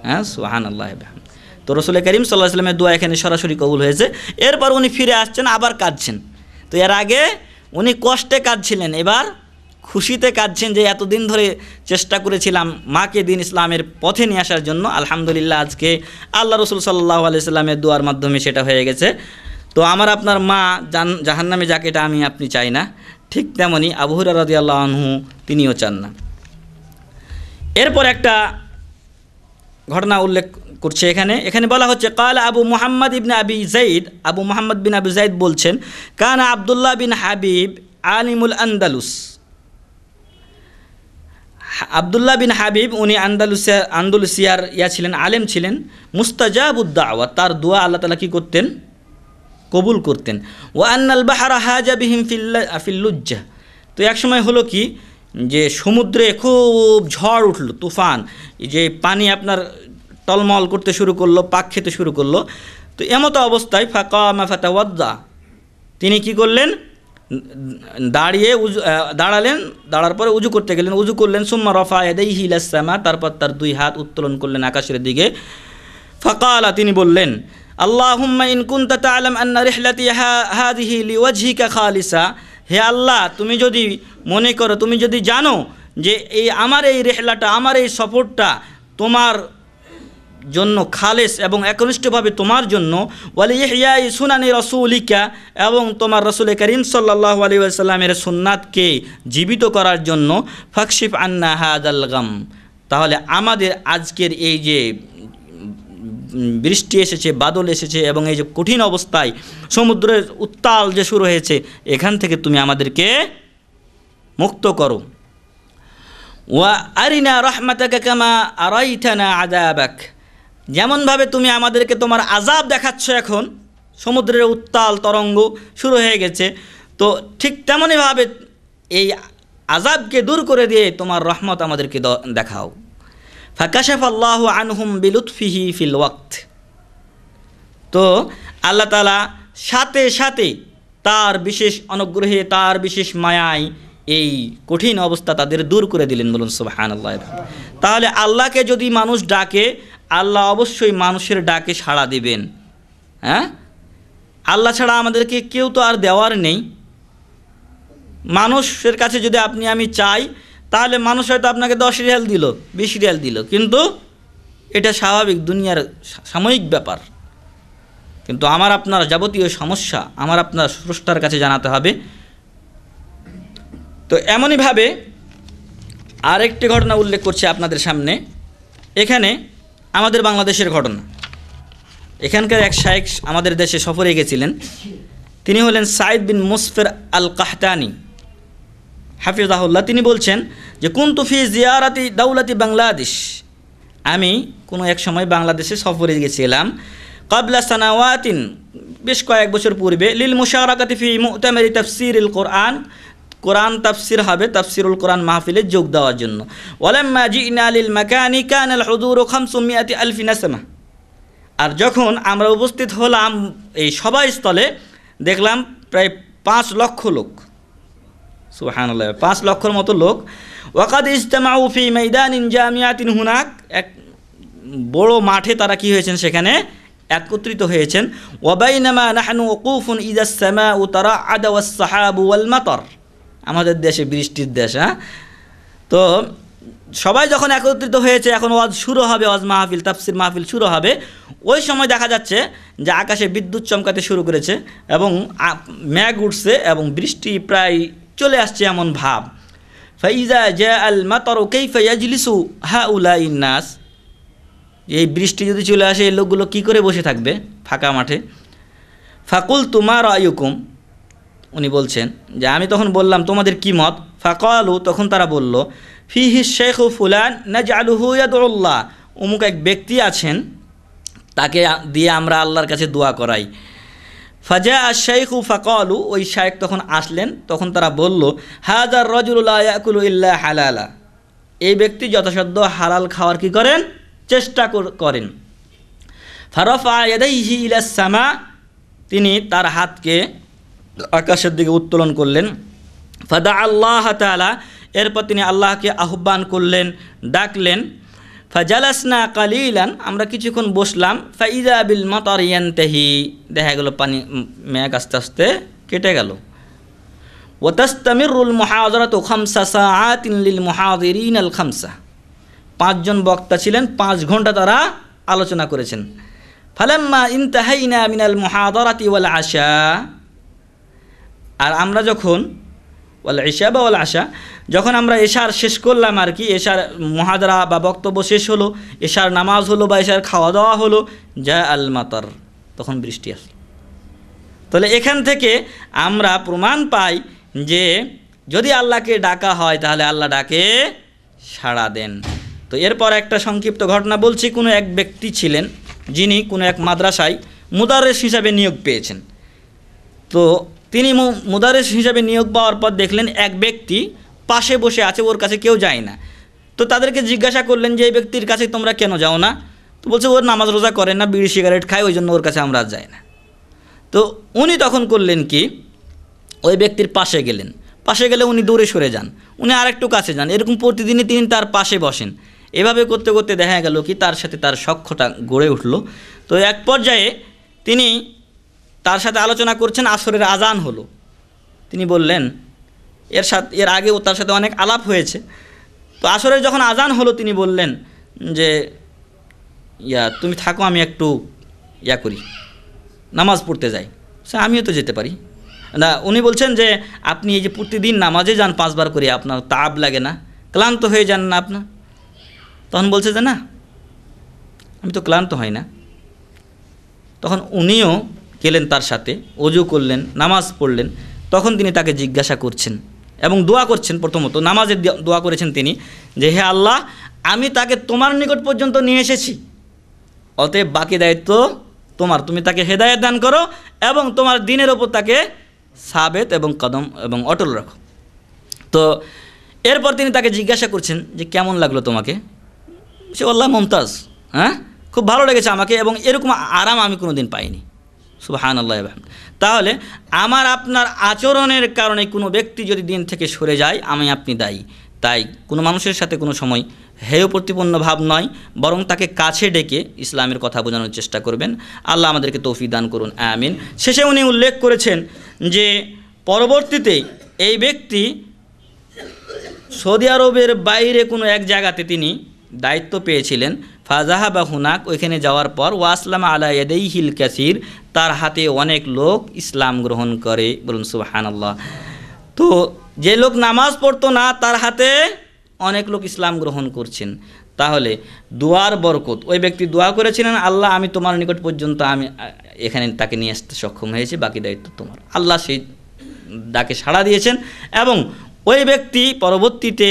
হ্যাঁ, সুবহানাল্লাহ। তো রাসূল করিম সাল্লাল্লাহু আলাইহি সাল্লামের দোয়া এখানে সরাসরি কবুল হয়েছে। এরপর উনি ফিরে আসছেন, আবার কাঁদছেন। তো এর আগে উনি কষ্টে কাঁদছিলেন, এবার খুশিতে কাঁদছেন যে এতদিন ধরে চেষ্টা করেছিলাম মাকে দিন ইসলামের পথে নিয়ে আসার জন্য, আলহামদুলিল্লাহ আজকে আল্লাহ রসুল সাল্লাল্লাহু আলাইহি সাল্লামের দোয়ার মাধ্যমে সেটা হয়ে গেছে। তো আমার আপনার মা জাহান্নামে যাক, এটা আপনি চাই না, ঠিক তেমনি আবু হুরায়রা রাদিয়াল্লাহু আনহু তিনিও চান না। এরপর একটা ঘটনা উল্লেখ করছে এখানে বলা হচ্ছে কালা আবু মুহাম্মদ ইবনে আবি যায়েদ, আবু মুহাম্মদ বিন আবি যায়েদ বলছেন কানা আব্দুল্লাহ বিন হাবিব আলিমুল আন্দালুস। আব্দুল্লাহ বিন হাবিব উনি আন্দালুসিয়ার ছিলেন, আলেম ছিলেন, মুস্তাজাবুদ দাওয়া, তার দোয়া আল্লাহ তাআলা কি করতেন, কবুল করতেন। ওয়া আন্নাল বাহরা হাজা বিহিম ফিল লুজ্জা। তো এক সময় হলো কি যে সমুদ্রে খুব ঝড় উঠল, তুফান, যে পানি আপনার টলমল করতে শুরু করলো, পাক খেতে শুরু করলো। তো এমতো অবস্থায় ফাকামা ফাতাওয়াদ্দা, তিনি কি করলেন, দাঁড়ালেন, দাঁড়ার পরে উজু করতে গেলেন, উজু করলেন। সুম্মা রাফা ইয়াদাইহি ইলাস সামা, তারপর তার দুই হাত উত্তোলন করলেন আকাশের দিকে। ফাকালা, তিনি বললেন আল্লাহুম্মা ইন কুনতা তা'লাম আন্না রিহলাতি হাযিহি লিওয়াজহিকা খালিসা, হে আল্লাহ তুমি যদি মনে করো, তুমি যদি জানো যে আমার এই রেহলাটা, আমার এই সফরটা তোমার জন্য খালেস এবং একনিষ্ঠভাবে তোমার জন্য, ওয়ালি ইহয়াই সুনানি রাসূলিকা, এবং তোমার রাসূল করিম সাল্লাল্লাহু আলাইহি ওয়াসাল্লামের সুন্নাতকে জীবিত করার জন্য, ফাকশিফ আন্না হাযাল গাম, তাহলে আমাদের আজকের এই যে বৃষ্টি এসেছে, বাদল এসেছে এবং এই যে কঠিন অবস্থায় সমুদ্রের উত্তাল যে শুরু হয়েছে, এখান থেকে তুমি আমাদেরকে মুক্ত করো। ওয়া আরিনা রাহমাতাকা কামা আরাইতানা আযাবাক, যেমনভাবে তুমি আমাদেরকে তোমার আযাব দেখাচ্ছ, এখন সমুদ্রের উত্তাল তরঙ্গ শুরু হয়ে গেছে, তো ঠিক তেমনইভাবে এই আযাবকে দূর করে দিয়ে তোমার রহমত আমাদেরকে দেখাও। ফাকাশাফাল্লাহু আনহুম বিলুতফিহি ফিল ওয়াক্ত, তো আল্লাহ তাআলা সাথে সাথে তার বিশেষ অনুগ্রহে, তার বিশেষ মায়ায় এই কঠিন অবস্থা তাদের দূর করে দিলেন। বলুন সুবহানাল্লাহ। তাহলে আল্লাহকে যদি মানুষ ডাকে, আল্লাহ অবশ্যই মানুষের ডাকে সাড়া দিবেন। হ্যাঁ, আল্লাহ ছাড়া আমাদেরকে কেউ তো আর দেওয়ার নেই। মানুষের কাছে যদি আপনি আমি চাই, তাহলে মানুষ হয়তো আপনাকে 10 রিয়াল দিল, 20 রিয়াল দিল, কিন্তু এটা স্বাভাবিক দুনিয়ার সাময়িক ব্যাপার। কিন্তু আমার আপনার যাবতীয় সমস্যা আমার আপনার স্রষ্টার কাছে জানাতে হবে। তো এমনইভাবে আরেকটি ঘটনা উল্লেখ করছে আপনাদের সামনে। এখানে আমাদের বাংলাদেশের ঘটনা। এখানকার এক শায়েখ আমাদের দেশে সফরে গেছিলেন। তিনি হলেন সাইদ বিন মুসফির আল কাহতানি হাফিজাহুল্লাহ। তিনি বলছেন যে কুনতু ফি জিয়ারাতি দাওলাতি বাংলাদেশ, আমি কোনো এক সময় বাংলাদেশে সফরে গেছিলাম, ক্বাবলা সানাওয়াতিন, বেশ কয়েক বছর পূর্বে, লিল মুশারাকাতি ফি মু'তামারি তাফসিরিল কোরআন, কোরআন তাফসির হবে, তাফসিরুল কোরআন মাহফিলে যোগ দেওয়ার জন্য। ওয়ালাম্মা জি'না লিল মাকানি কানা আল হুযুরু 500,000 নাসমা, আর যখন আমরা উপস্থিত হলাম এই সভাস্থলে দেখলাম প্রায় 5 লক্ষ লোক, সুবহানাল্লাহ, 5 লক্ষর মতো লোক। ওয়াকাদ ইজতামাউ ফি মাইদানিন জামিআতিন হুনাক, এক বড় মাঠে তারা কি হয়েছেন, সেখানে একত্রিত হয়েছেন। ওয়া বাইনামা নাহনু ওকুফুন ইযাস সামাউ তারাআদা ওয়াস সাহাবু ওয়াল মাতার, আমাদের দেশে বৃষ্টির দেশ, হ্যাঁ। তো সবাই যখন একত্রিত হয়েছে, এখন ওয়াজ শুরু হবে, ওয়াজ মাহফিল, তাফসির মাহফিল শুরু হবে, ওই সময় দেখা যাচ্ছে যে আকাশে বিদ্যুৎ চমকাতে শুরু করেছে এবং মেঘ উঠছে এবং বৃষ্টি প্রায় চলে আসছে এমন ভাব। ফাইজা জা আল মাতারু কাইফা ইয়াজলিসু হাউলাইন নাস, এই বৃষ্টি যদি চলে আসে এই লোকগুলো কী করে বসে থাকবে ফাঁকা মাঠে। ফাকুলতু মা রায়ুকুম, উনি বলছেন যে আমি তখন বললাম তোমাদের কি মত। ফাকালু, তখন তারা বলল, ফিহি শেখু ফুলান নাজআলুহু ইয়াদউল্লাহ, অমুক এক ব্যক্তি আছেন, তাকে দিয়ে আমরা আল্লাহর কাছে দোয়া করাই। ফাজা আশ-শাইখু ফাকালু, ওই শাইখ তখন আসলেন, তখন তারা বলল, হাযার রাজুলু লা ইয়াকুলু ইল্লা হালালা, এই ব্যক্তি যথাসাধ্য হালাল খাওয়ার কি করেন, চেষ্টা করেন। ফারাফা ইয়াদাইহি ইলাস সামা, তিনি তার হাতকে আকাশের দিকে উত্তোলন করলেন। ফাদা আল্লাহ তাআলা, এরপর তিনি আল্লাহকে আহ্বান করলেন, ডাকলেন। ফাজালাসনা কালিলান, আমরা কিছুক্ষণ বসলাম। ফাইজা বিল মাতার ইয়ানতাহি, দেখা গেল পানি মেঘ আস্তে আস্তে কেটে গেল। ওয়াতাস্তামিরুল মুহাদারাতু 5 সাআতিন লিল মুহাদিরিন আল 5, 5 জন বক্তা ছিলেন, 5 ঘন্টা তারা আলোচনা করেছেন। ফালাম্মা ইনতাহাইনা মিনাল মুহাদারাতি ওয়াল আশা, আর আমরা যখন ওয়াল ইশা বা ওয়াল আশা, যখন আমরা এশার শেষ করলাম আর কি, এশার মুহাদারা বা বক্তব্য শেষ হলো, এশার নামাজ হলো বা এশার খাওয়া দাওয়া হলো, জা আল মাতার, তখন বৃষ্টি আসলো। তাহলে এখান থেকে আমরা প্রমাণ পাই যে যদি আল্লাহকে ডাকা হয় তাহলে আল্লাহ ডাকে সাড়া দেন। তো এরপর একটা সংক্ষিপ্ত ঘটনা বলছি। কোনো এক ব্যক্তি ছিলেন যিনি কোনো এক মাদ্রাসায় মুদারেস হিসাবে নিয়োগ পেয়েছেন। তো তিনি মুদারেস হিসাবে নিয়োগ পাওয়ার পর দেখলেন এক ব্যক্তি পাশে বসে আছে, ওর কাছে কেউ যায় না। তো তাদেরকে জিজ্ঞাসা করলেন যে এই ব্যক্তির কাছে তোমরা কেন যাও না? তো বলছে ওর নামাজ রোজা করে না, বিড়ি সিগারেট খায়, ওই জন্য ওর কাছে আমরা যাই না। তো উনি তখন করলেন কি, ওই ব্যক্তির পাশে গেলেন, পাশে গেলে উনি দূরে সরে যান, উনি আরেকটু কাছে যান, এরকম প্রতিদিনই তিনি তার পাশে বসেন। এভাবে করতে করতে দেখা গেল কি তার সাথে তার সখ্যতা গড়ে উঠল। তো এক পর্যায়ে তিনি তার সাথে আলোচনা করছেন, আসরের আজান হলো। তিনি বললেন, এর আগেও তার সাথে অনেক আলাপ হয়েছে। তো আসরের যখন আজান হলো তিনি বললেন যে তুমি থাকো, আমি একটু করি, নামাজ পড়তে যাই। আমিও তো যেতে পারি না। উনি বলছেন যে আপনি এই যে প্রতিদিন নামাজে যান 5 বার করে, আপনার তাপ লাগে না, ক্লান্ত হয়ে যান না আপনার? তখন বলছে যে না, আমি তো ক্লান্ত হয় না। তখন উনিও গেলেন তার সাথে, ওযু করলেন, নামাজ পড়লেন। তখন তিনি তাকে জিজ্ঞাসা করছেন এবং দোয়া করছেন। প্রথমত নামাজের দোয়া করেছেন তিনি যে হে আল্লাহ, আমি তাকে তোমার নিকট পর্যন্ত নিয়ে এসেছি, অতএব বাকি দায়িত্ব তোমার, তুমি তাকে হেদায়েত দান করো এবং তোমার দ্বীনের ওপর তাকে সাবেত এবং কদম এবং অটল রাখো। তো এরপর তিনি তাকে জিজ্ঞাসা করছেন যে কেমন লাগলো তোমাকে? সে আল্লাহ মুমতাজ, হ্যাঁ, খুব ভালো লেগেছে আমাকে, এবং এরকম আরাম আমি কোনো দিন পাইনি। সুবহানাল্লাহ। তাহলে আমার আপনার আচরণের কারণে কোনো ব্যক্তি যদি দিন থেকে সরে যায়, আমি আপনি দায়ী। তাই কোনো মানুষের সাথে কোনো সময় হেয় প্রতিপন্ন ভাব নয়, বরং তাকে কাছে ডেকে ইসলামের কথা বোঝানোর চেষ্টা করবেন। আল্লাহ আমাদেরকে তৌফিক দান করুন, আমিন। শেষে উনি উল্লেখ করেছেন যে পরবর্তীতে এই ব্যক্তি সৌদি আরবের বাইরে কোনো এক জায়গাতে তিনি দায়িত্ব পেয়েছিলেন। ফাজাহাবা হুনাক, ওইখানে যাওয়ার পর ওয়াসলাম আলা ইয়াদাইহিল কাসির, তার হাতে অনেক লোক ইসলাম গ্রহণ করে। বলুন সুবহানাল্লাহ। তো যে লোক নামাজ পড়তো না তার হাতে অনেক লোক ইসলাম গ্রহণ করছেন। তাহলে দোয়ার বরকত, ওই ব্যক্তি দোয়া করেছিলেন, আল্লাহ আমি তোমার নিকট পর্যন্ত আমি এখানে তাকে নিয়ে আসতে সক্ষম হয়েছি, বাকি দায়িত্ব তোমার। আল্লাহ সেই ডাকে সাড়া দিয়েছেন এবং ওই ব্যক্তি পরবর্তীতে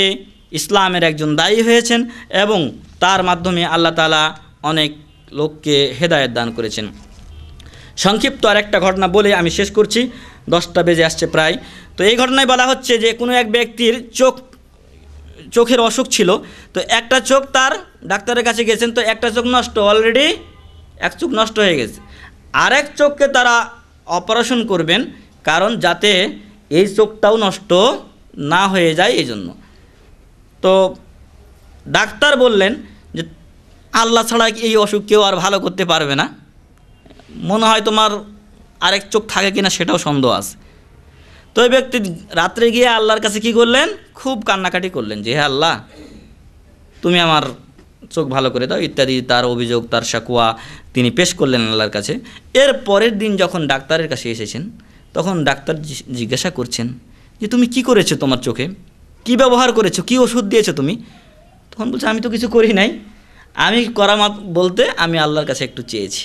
ইসলামের একজন দায়ী হয়েছেন এবং তার মাধ্যমে আল্লাহ তাআলা অনেক লোককে হেদায়েত দান করেছেন। সংক্ষিপ্ত আরেকটা ঘটনা বলে আমি শেষ করছি, 10টা বেজে আসছে প্রায়। তো এই ঘটনায় বলা হচ্ছে যে কোনো এক ব্যক্তির চোখের অসুখ ছিল, তো একটা চোখ তার ডাক্তারের কাছে গেছেন, তো একটা চোখ নষ্ট, অলরেডি এক চোখ নষ্ট হয়ে গেছে, আরেক চোখকে তারা অপারেশন করবেন, কারণ যাতে এই চোখটাও নষ্ট না হয়ে যায় এই জন্য। তো ডাক্তার বললেন যে আল্লাহ ছাড়া এই অসুখ কেউ আর ভালো করতে পারবে না, মনে হয় তোমার আরেক চোখ থাকে কিনা সেটাও সন্দেহ আছে। তো ওই ব্যক্তি রাত্রে গিয়ে আল্লাহর কাছে কি করলেন, খুব কান্নাকাটি করলেন যে হে আল্লাহ তুমি আমার চোখ ভালো করে দাও ইত্যাদি, তার অভিযোগ তার শাকওয়া তিনি পেশ করলেন আল্লাহর কাছে। এর পরের দিন যখন ডাক্তারের কাছে এসেছেন, তখন ডাক্তার জিজ্ঞাসা করছেন যে তুমি কি করেছো, তোমার চোখে কি ব্যবহার করেছো, কি ওষুধ দিয়েছো তুমি? তখন বলছে আমি তো কিছু করি নাই, আমি করা বলতে আমি আল্লাহর কাছে একটু চেয়েছি।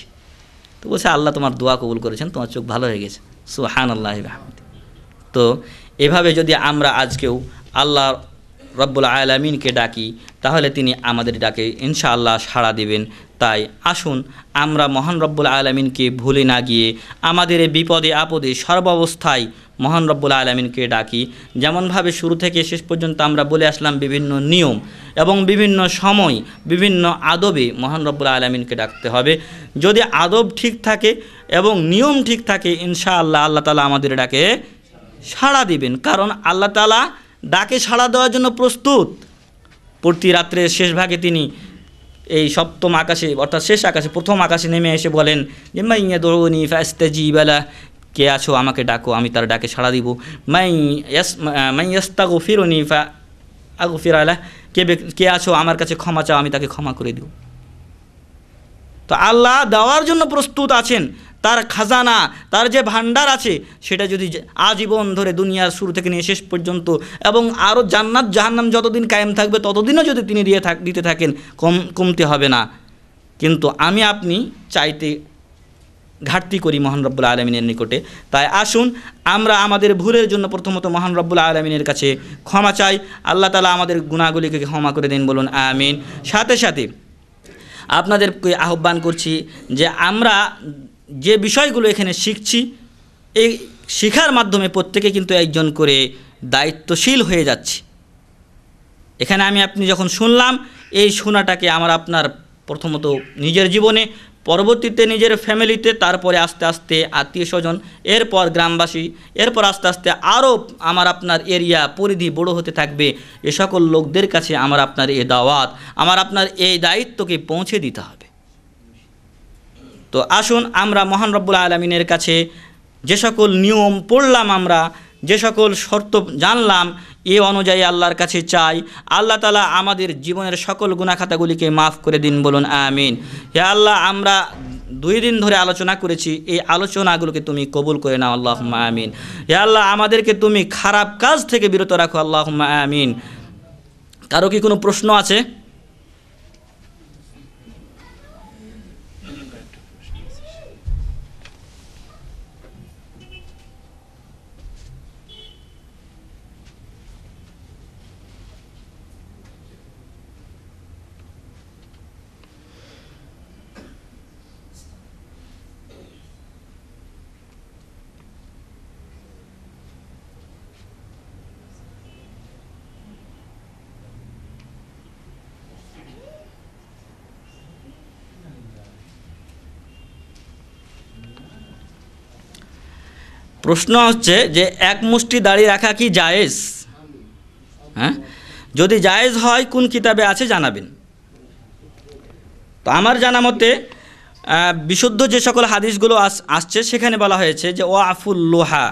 তো বলছে আল্লাহ তোমার দোয়া কবুল করেছেন, তোমার চোখ ভালো হয়ে গেছে, সুবহানাল্লাহি ওয়া বিহামদিহি। তো এভাবে যদি আমরা আজকেও আল্লাহ রব্বুল আলামিনকে ডাকি, তাহলে তিনি আমাদের ডাকে ইনশাআল্লাহ সাড়া দিবেন। তাই আসুন আমরা মহান রব্বুল আলামিনকে ভুলে না গিয়ে আমাদের বিপদে আপদে সর্বাবস্থায় মহান রব্বুল আলামিনকে ডাকি। যেমনভাবে শুরু থেকে শেষ পর্যন্ত আমরা বলে আসলাম বিভিন্ন নিয়ম এবং বিভিন্ন সময় বিভিন্ন আদবে মহান রব্বুল আলামিনকে ডাকতে হবে। যদি আদব ঠিক থাকে এবং নিয়ম ঠিক থাকে, ইনশাআল্লাহ আল্লাহ তাআলা আমাদের ডাকে সাড়া দিবেন, কারণ আল্লাহ তাআলা ডাকে সাড়া দেওয়ার জন্য প্রস্তুত। প্রতি রাত্রের শেষ ভাগে তিনি এই সপ্তম আকাশে অর্থাৎ শেষ আকাশে প্রথম আকাশে নেমে এসে বলেন যে মাইয়াদউনি ফাস্তাজিব লাহ, কে আছো আমাকে ডাকো আমি তার ডাকে সাড়া দিব। মাইয়াস্তাগফিরুনি ফাআগফির লাহ, কে আছো আমার কাছে ক্ষমা চাও আমি তাকে ক্ষমা করে দেব। তো আল্লাহ দেওয়ার জন্য প্রস্তুত আছেন। তার খাজানা, তার যে ভান্ডার আছে সেটা যদি আজীবন ধরে দুনিয়ার শুরু থেকে নিয়ে শেষ পর্যন্ত এবং আরও জান্নাত জাহান্নাম যতদিন কায়েম থাকবে ততদিনও যদি তিনি দিতে থাকেন, কমতে হবে না। কিন্তু আমি আপনি চাইতে ঘাটতি করি মহান রব্বুল আলামিনের নিকটে। তাই আসুন আমরা আমাদের ভুলের জন্য প্রথমত মহান রব্বুল আলামিনের কাছে ক্ষমা চাই। আল্লাহ তাআলা আমাদের গুনাহগুলিকে ক্ষমা করে দিন, বলুন আমিন। সাথে সাথে আপনাদেরকে আহ্বান করছি যে আমরা যে বিষয়গুলো এখানে শিখছি, এই শিখার মাধ্যমে প্রত্যেকে কিন্তু একজন করে দায়িত্বশীল হয়ে যাচ্ছে। এখানে আমি আপনি যখন শুনলাম, এই শোনাটাকে আমার আপনার প্রথমত নিজের জীবনে, পরবর্তীতে নিজের ফ্যামিলিতে, তারপরে আস্তে আস্তে আত্মীয় স্বজন, এরপর গ্রামবাসী, এরপর আস্তে আস্তে আরও আমার আপনার এরিয়া পরিধি বড় হতে থাকবে। এ সকল লোকদের কাছে আমার আপনার এই দাওয়াত, আমার আপনার এই দায়িত্বকে পৌঁছে দিতে হবে। তো আসুন আমরা মহান রব্বুল আলামিনের কাছে যে সকল নিয়ম পড়লাম, আমরা যে সকল শর্ত জানলাম, এ অনুযায়ী আল্লাহর কাছে চাই আল্লাহ তাআলা আমাদের জীবনের সকল গুনাহ খাতাগুলিকে মাফ করে দিন, বলুন আমিন। হে আল্লাহ, আমরা 2 দিন ধরে আলোচনা করেছি, এই আলোচনাগুলোকে তুমি কবুল করে নাও, আল্লাহুম্মা আমিন। হে আল্লাহ, আমাদেরকে তুমি খারাপ কাজ থেকে বিরত রাখো, আল্লাহুম্মা আমিন। কারো কি কোনো প্রশ্ন আছে? প্রশ্ন হচ্ছে যে এক মুষ্টি দাড়ি রাখা কি জায়েজ? হ্যাঁ, যদি জায়েজ হয় কোন কিতাবে আছে জানাবেন। তো আমার জানা মতে বিশুদ্ধ যে সকল হাদিসগুলো আসছে সেখানে বলা হয়েছে যে ও আফুল লোহা,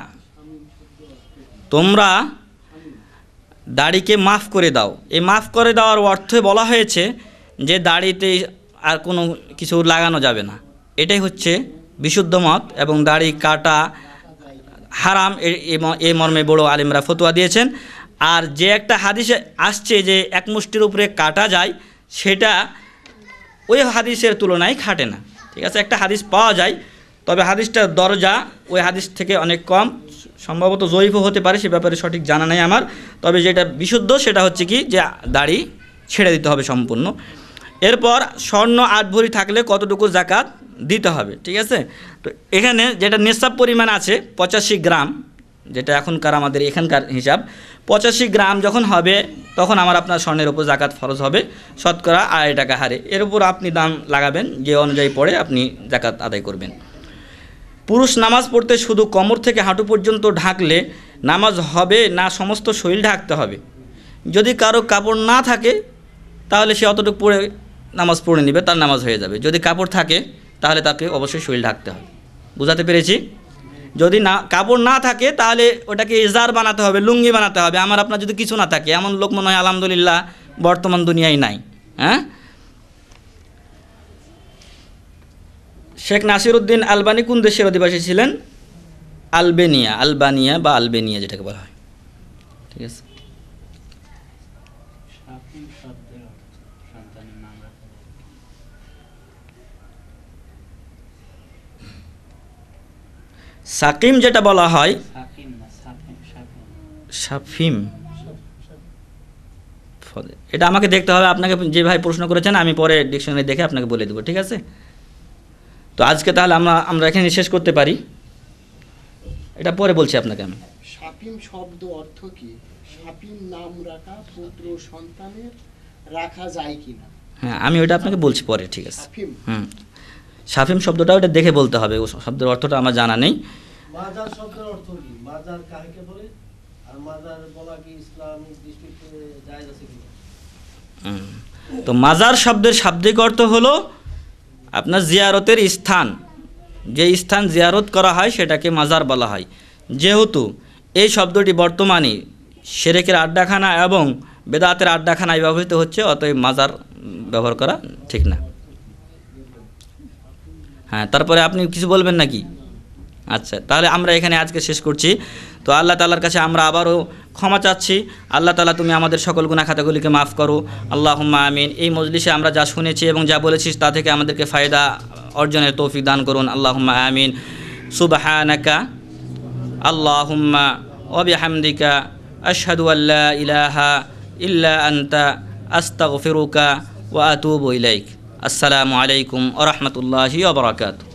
তোমরা দাড়িকে মাফ করে দাও। এই মাফ করে দেওয়ার অর্থে বলা হয়েছে যে দাড়িতে আর কোনো কিছু লাগানো যাবে না, এটাই হচ্ছে বিশুদ্ধ মত, এবং দাড়ি কাটা হারাম, এই মর্মে বড় আলেমরা ফতোয়া দিয়েছেন। আর যে একটা হাদিসে আসছে যে এক মুষ্টির উপরে কাটা যায়, সেটা ওই হাদিসের তুলনায় খাটে না। ঠিক আছে, একটা হাদিস পাওয়া যায়, তবে হাদিসটার দরজা ওই হাদিস থেকে অনেক কম, সম্ভবত জয়ীফও হতে পারে, সে ব্যাপারে সঠিক জানা নেই আমার। তবে যেটা বিশুদ্ধ সেটা হচ্ছে কি যে দাড়ি ছেড়ে দিতে হবে সম্পূর্ণ। এরপর স্বর্ণ 8 ভরি থাকলে কতটুকু জাকাত দিতে হবে। ঠিক আছে, তো এখানে যেটা নিসাব পরিমাণ আছে 85 গ্রাম, যেটা এখনকার আমাদের এখানকার হিসাব, 85 গ্রাম যখন হবে তখন আমার আপনার স্বর্ণের উপর জাকাত ফরজ হবে শতকরা 2.5 টাকা হারে। এর উপর আপনি দাম লাগাবেন, যে অনুযায়ী পড়ে আপনি জাকাত আদায় করবেন। পুরুষ নামাজ পড়তে শুধু কোমর থেকে হাঁটু পর্যন্ত ঢাকলে নামাজ হবে না সমস্ত শরীর ঢাকতে হবে? যদি কারো কাপড় না থাকে তাহলে সে অতটুকু পরে নামাজ পড়ে নেবে, তার নামাজ হয়ে যাবে। যদি কাপড় থাকে তাহলে তাকে অবশ্যই শরীর ঢাকতে হবে। বুঝাতে পেরেছি? যদি না কাপড় না থাকে তাহলে ওটাকে ইজার বানাতে হবে, লুঙ্গি বানাতে হবে। আমার আপনার যদি কিছু না থাকে, এমন লোক মনে হয় আলহামদুলিল্লাহ বর্তমান দুনিয়ায় নাই। হ্যাঁ, শেখ নাসিরউদ্দিন আলবানি কোন দেশের অধিবাসী ছিলেন? আলবানিয়া বা আলবেনিয়া যেটাকে বলা হয়। ঠিক আছে, সাকিম যেটা বলা হয়, সাফিম, এটা আমাকে দেখতে হবে। আপনাকে যে ভাই প্রশ্ন করেছেন আমি পরে ডিকশনারি দেখে আপনাকে বলে দেবো। ঠিক আছে, তো আজকে তাহলে আমরা এখানে শেষ করতে পারি, এটা পরে বলছি আপনাকে আমি। শাফিম শব্দ অর্থ কি? শাফিম নাম রাখা পুত্র সন্তানের রাখা যায় কিনা? হ্যাঁ, আমি ওটা আপনাকে বলছি পরে। ঠিক আছে, শাফিম, শাফিম শব্দটা ওটা দেখে বলতে হবে, ও শব্দের অর্থটা আমার জানা নেই। মাজার শব্দের অর্থ কি? মাজার কাকে বলে? আর মাজার বলা কি ইসলামিক দৃষ্টিতে জায়েজ আছে কিনা? তো মাজার শব্দের শাব্দিক অর্থ হলো আপনার জিয়ারতের স্থান, যে স্থান জিয়ারত করা হয় সেটাকে মাজার বলা হয়। যেহেতু এই শব্দটি বর্তমানে শিরকের আড্ডাখানা এবং বেদাতের আড্ডাখানায় ব্যবহৃত হচ্ছে, অতএব মাজার ব্যবহার করা ঠিক না। হ্যাঁ, তারপরে আপনি কিছু বলবেন নাকি? আচ্ছা, তাহলে আমরা এখানে আজকে শেষ করছি। তো আল্লাহ তাআলার কাছে আমরা আবারও ক্ষমা চাচ্ছি। আল্লাহ তাআলা তুমি আমাদের সকল গুনাহ খাতাগুলিকে মাফ করো, আল্লাহুম্মা আমিন। এই মজলিসে আমরা যা শুনেছি এবং যা বলেছি তা থেকে আমাদেরকে ফায়দা অর্জনের তৌফিক দান করুন, আল্লাহুম্মা আমিন। সুবহানাকা আল্লাহুম্মা ওয়া বিহামদিকা আশহাদু আল্লা ইলাহা ইল্লা আনতা আস্তাগফিরুকা ওয়া আতুবু ইলাইক। আসসালামু আলাইকুম ওয়া রাহমাতুল্লাহি ওয়া বারাকাতুহু।